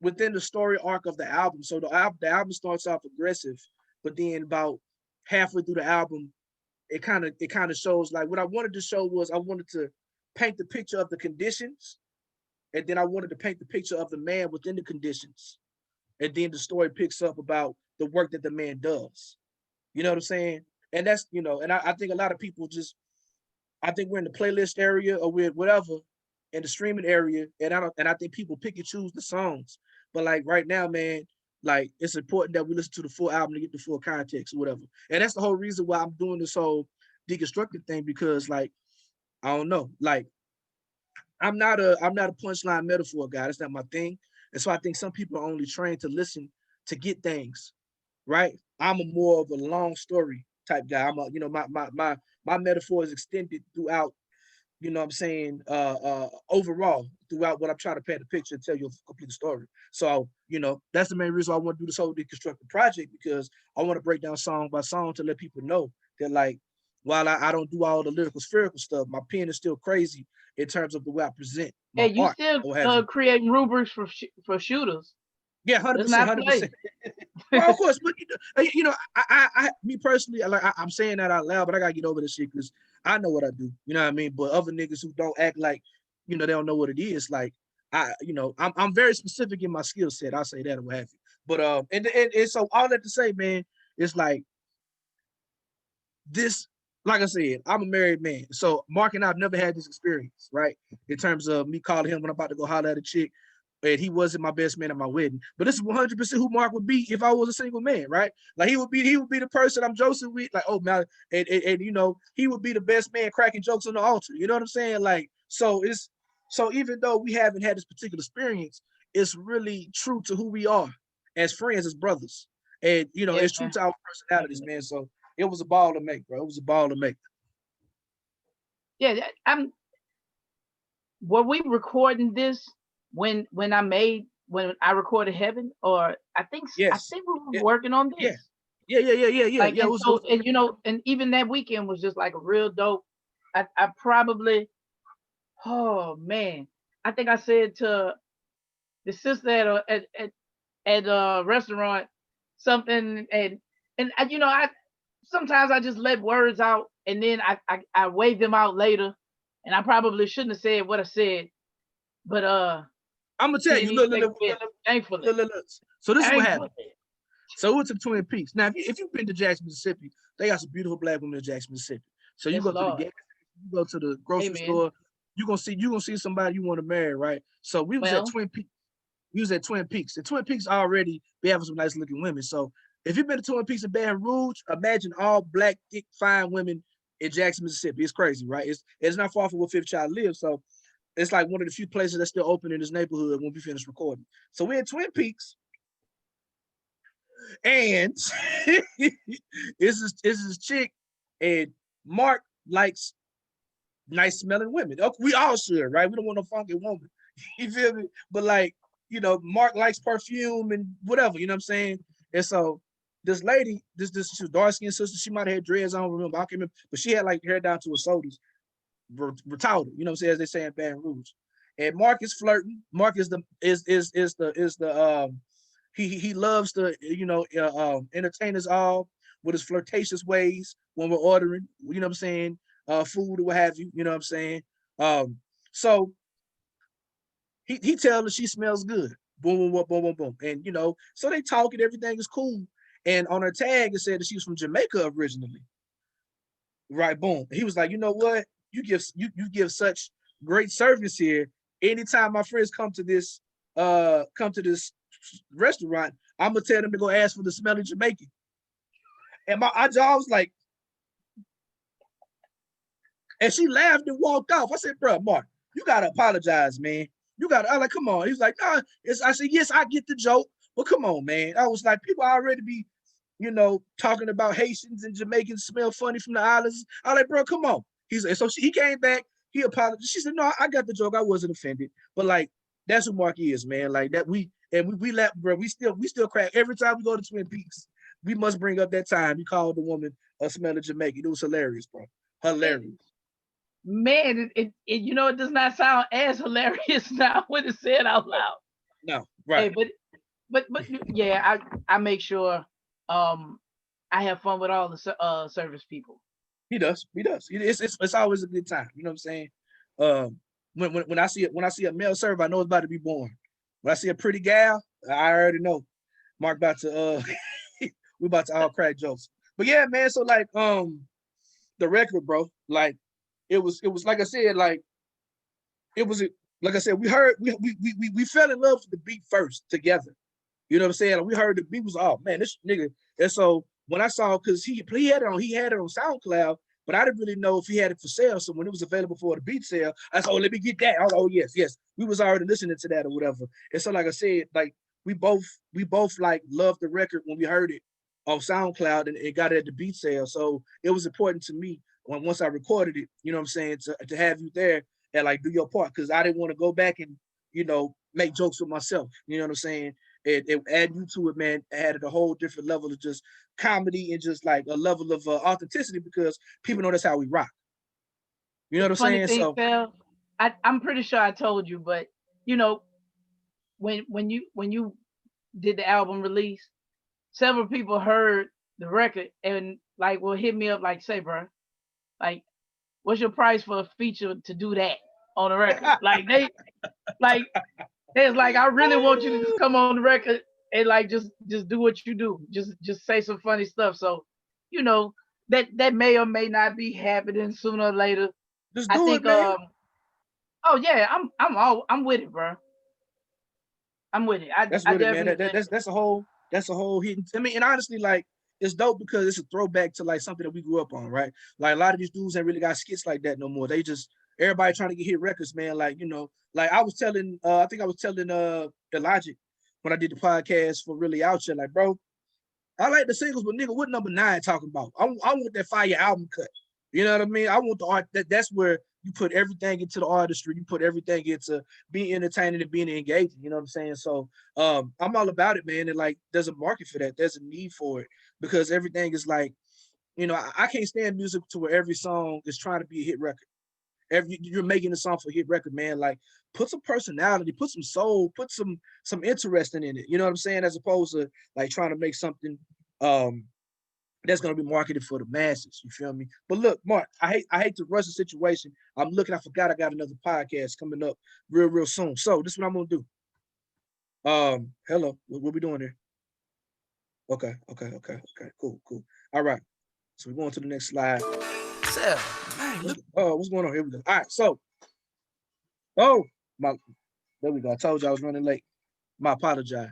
within the story arc of the album. So the album starts off aggressive, but then about halfway through the album, it kind of shows like what I wanted to show was I wanted to paint the picture of the conditions, and then I wanted to paint the picture of the man within the conditions, and then the story picks up about the work that the man does. You know what I'm saying? And that's, and I think a lot of people just, I think we're in the playlist area or we're whatever in the streaming area, and I think people pick and choose the songs. But like right now, man, like it's important that we listen to the full album to get the full context or whatever. And that's the whole reason why I'm doing this whole deconstructed thing, because like I don't know, like I'm not a punchline metaphor guy. That's not my thing. And so I think some people are only trained to listen to get things right. I'm a more of a long story type guy. I'm a, my metaphor is extended throughout, what I'm saying, overall throughout what I'm trying to paint the picture and tell you a complete story. So, that's the main reason why I want to do this whole deconstructed project, because I want to break down song by song to let people know that, like, while I don't do all the lyrical spherical stuff, my pen is still crazy in terms of the way I present my Hey, you art. still creating rubrics for shooters. Yeah, 100%, 100%. Well, of course, but I me personally, I'm saying that out loud, but I gotta get over this shit because I know what I do. You know what I mean? But other niggas who don't act like, they don't know what it is. Like I'm very specific in my skill set. I'll say that or what have you. But and so all that to say, man, it's like this. Like I said, I'm a married man. So Mark and I've never had this experience, right? In terms of me calling him when I'm about to go holler at a chick, and he wasn't my best man at my wedding. But this is 100% who Mark would be if I was a single man, right? Like he would be the person I'm joking with, like, oh man, and he would be the best man cracking jokes on the altar. You know what I'm saying? Like, so even though we haven't had this particular experience, it's really true to who we are as friends, as brothers. And it's true to our personalities, man. So it was a ball to make, bro. It was a ball to make. Yeah, were we recording this when I recorded Heaven, or I think yes. we were working on this. Yeah. Like, yeah. And even that weekend was just like a real dope. I probably, oh man, I think I said to the sister at a restaurant something, and I sometimes I just let words out and then I wave them out later, and I probably shouldn't have said what I said, but I'm gonna tell you. Look. Thankfully. So this is what happened. So we went to Twin Peaks. Now, if you've been to Jackson, Mississippi, they got some beautiful black women in Jackson, Mississippi. So you go to the gas, you go to the grocery store, you gonna see somebody you want to marry, right? So we was at Twin Peaks. We was at Twin Peaks. And Twin Peaks already be having some nice looking women. So if you've been to Twin Peaks in Baton Rouge, imagine all black, thick, fine women in Jackson, Mississippi. It's crazy, right? It's not far from where Fifth Child lives. So it's like one of the few places that's still open in this neighborhood when we finish recording. So we're in Twin Peaks. And it's this chick, and Mark likes nice smelling women. We all should, right? We don't want no funky woman. You feel me? But like, Mark likes perfume and whatever, you know what I'm saying? And so this lady, this dark skinned sister, she might have had dreads, I don't remember, I can't remember, but she had like hair down to her shoulders, retarded, you know what I'm saying, as they say in Baton Rouge. And Mark is flirting. Mark is the he loves to entertain us all with his flirtatious ways when we're ordering, you know what I'm saying, food or what have you, you know what I'm saying. So he tells her she smells good. Boom, boom, boom, boom, boom. And so they talk and everything is cool. And on her tag it said that she was from Jamaica originally. Right, boom. He was like, you know what? You give such great service here. Anytime my friends come to this restaurant, I'm gonna tell them to go ask for the smelly Jamaican. And my jaw was like, and she laughed and walked off. I said, bro, Mark, you gotta apologize, man. I'm like, come on. He's like, nah. I said, yes, I get the joke, but come on, man. I was like, people already be, talking about Haitians and Jamaicans smell funny from the islands. I was like, bro, come on. He came back, he apologized. She said, no, I got the joke. I wasn't offended. But like, that's who Mark is, man. Like that we laugh, bro. We still crack every time we go to Twin Peaks. We must bring up that time he called the woman a smelling Jamaican. It was hilarious, bro. Hilarious. Man, it does not sound as hilarious now when it's said out loud. No, right. Hey, but yeah, I make sure I have fun with all the service people. He does. He does. It's always a good time. You know what I'm saying? Um, when I see a male server, I know it's about to be born. When I see a pretty gal, I already know Mark about to we about to all crack jokes. But yeah, man. So like the record, bro. Like it was like I said, like it was like I said, we heard we fell in love with the beat first together. You know what I'm saying? We heard the beat was man, this nigga. And so when I saw, because he had it on SoundCloud, but I didn't really know if he had it for sale. So when it was available for the beat sale, I said, oh, let me get that. I was, oh yes. We was already listening to that or whatever. And so like I said, like we both like loved the record when we heard it on SoundCloud and got it at the beat sale. So it was important to me once I recorded it, you know what I'm saying, to have you there and like do your part, because I didn't want to go back and, you know, make jokes with myself. You know what I'm saying? It add you to it, man. It added a whole different level of just comedy and just like a level of authenticity, because people know that's how we rock. You know what I'm Funny saying? thing, So Phil, I'm pretty sure I told you, but you know, when you did the album release, several people heard the record and like will hit me up like, say, bro, like, what's your price for a feature to do that on the record? Like it's like, I really want you to just come on the record and like just do what you do. Just say some funny stuff. So, you know, that may or may not be happening sooner or later. just I do it, think man. oh yeah, I'm with it, bro. I'm with it. That's I with it, man. definitely That's a whole hidden. I mean, and honestly, like it's dope because it's a throwback to like something that we grew up on, right? Like a lot of these dudes ain't really got skits like that no more. They just everybody trying to get hit records, man. Like, you know, like I was telling, I think I was telling the Logic when I did the podcast for Really Out Here, like, bro, I like the singles, but nigga, what number 9 talking about? I want that fire album cut. You know what I mean? I want the art. That's where you put everything into the artistry. You put everything into being entertaining and being engaging. You know what I'm saying? So I'm all about it, man. And like, there's a market for that. There's a need for it, because everything is like, you know, I can't stand music to where every song is trying to be a hit record. You're making a song for a hit record, man. Like, put some personality, put some soul, put some interesting in it. You know what I'm saying? As opposed to like trying to make something that's gonna be marketed for the masses. You feel me? But look, Mark, I hate to rush the situation. I'm looking. I forgot I got another podcast coming up real soon. So this is what I'm gonna do. Hello, what we doing here? Okay. Cool. All right. So we're going to the next slide. Marcel, man, look. What's going on? Here we go. All right. So, there we go. I told you I was running late. My apologies,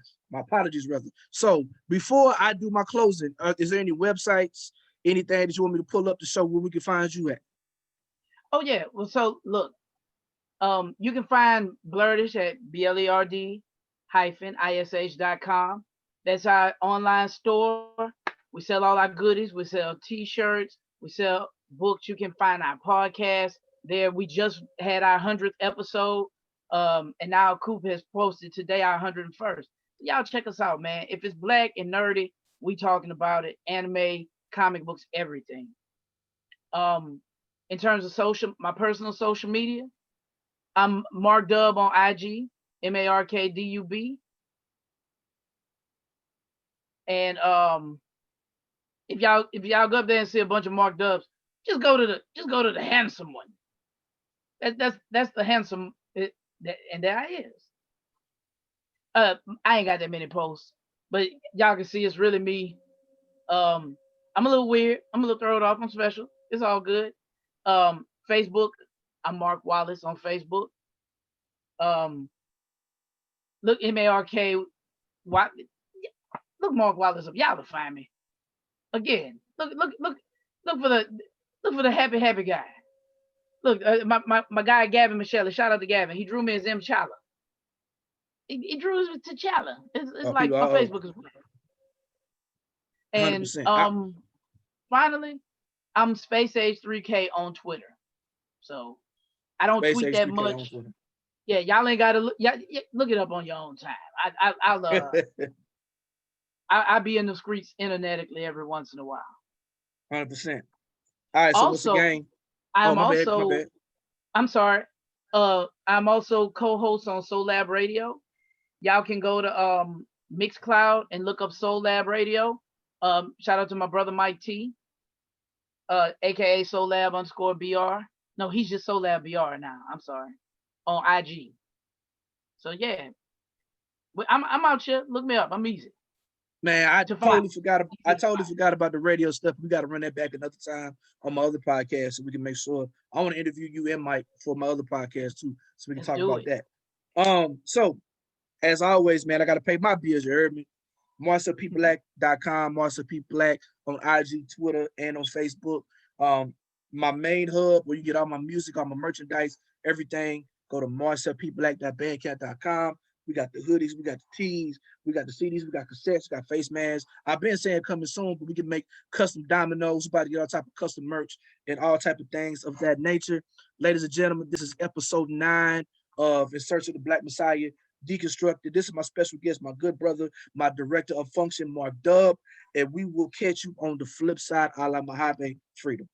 rather. So before I do my closing, is there any websites, anything that you want me to pull up to show where we can find you at? Oh yeah. Well, so look, you can find Blurdish at blerd-ish.com. That's our online store. We sell all our goodies. We sell t-shirts. We sell books. You can find our podcast there. We just had our 100th episode. And now Coop has posted today our 101st. Y'all check us out, man. If it's black and nerdy, we talking about it. Anime, comic books, everything. In terms of my personal social media, I'm Mark Dub on IG, MarkDub. And if y'all go up there and see a bunch of Mark Dubs, just go to the handsome one. That's the handsome, and there I is. I ain't got that many posts, but y'all can see it's really me. I'm a little weird. I'm a little thrown off. I'm special. It's all good. Facebook, I'm Mark Wallace on Facebook. Look Mark. Look Mark Wallace up. Y'all will find me. Again, look for the happy guy. Look, my guy Gavin Michelle. Shout out to Gavin. He drew me as M. Chala. He drew us T'Challa. It's like my Facebook is weird. And 100%. Finally, I'm Space Age 3K on Twitter. So I don't tweet that much. Yeah, y'all ain't gotta look it up on your own time. I'll be in the streets internetically every once in a while. 100%. All right, so also, once again, I'm also co-host on Soul Lab Radio. Y'all can go to Mixcloud and look up Soul Lab Radio. Shout out to my brother Mike T, aka Soul Lab _BR. No, he's just Soul Lab BR now. I'm sorry, on IG. So yeah, I'm out here. Look me up. I'm easy. Man, I totally forgot about the radio stuff. We got to run that back another time on my other podcast so we can make sure. I want to interview you and Mike for my other podcast too, so we can talk about that. So as always, man, I got to pay my bills. You heard me. MarcelPBlack.com, Marcel P. Black on IG, Twitter, and on Facebook. My main hub where you get all my music, all my merchandise, everything. Go to marcelpblack.bandcamp.com. We got the hoodies, we got the tees, we got the CDs, we got cassettes, we got face masks. I've been saying coming soon, but we can make custom dominoes. We're about to get all type of custom merch and all type of things of that nature. Ladies and gentlemen, this is episode 9 of In Search of the Black Messiah, Deconstructed. This is my special guest, my good brother, my director of function, Mark Dub, and we will catch you on the flip side. A la Mojave, freedom.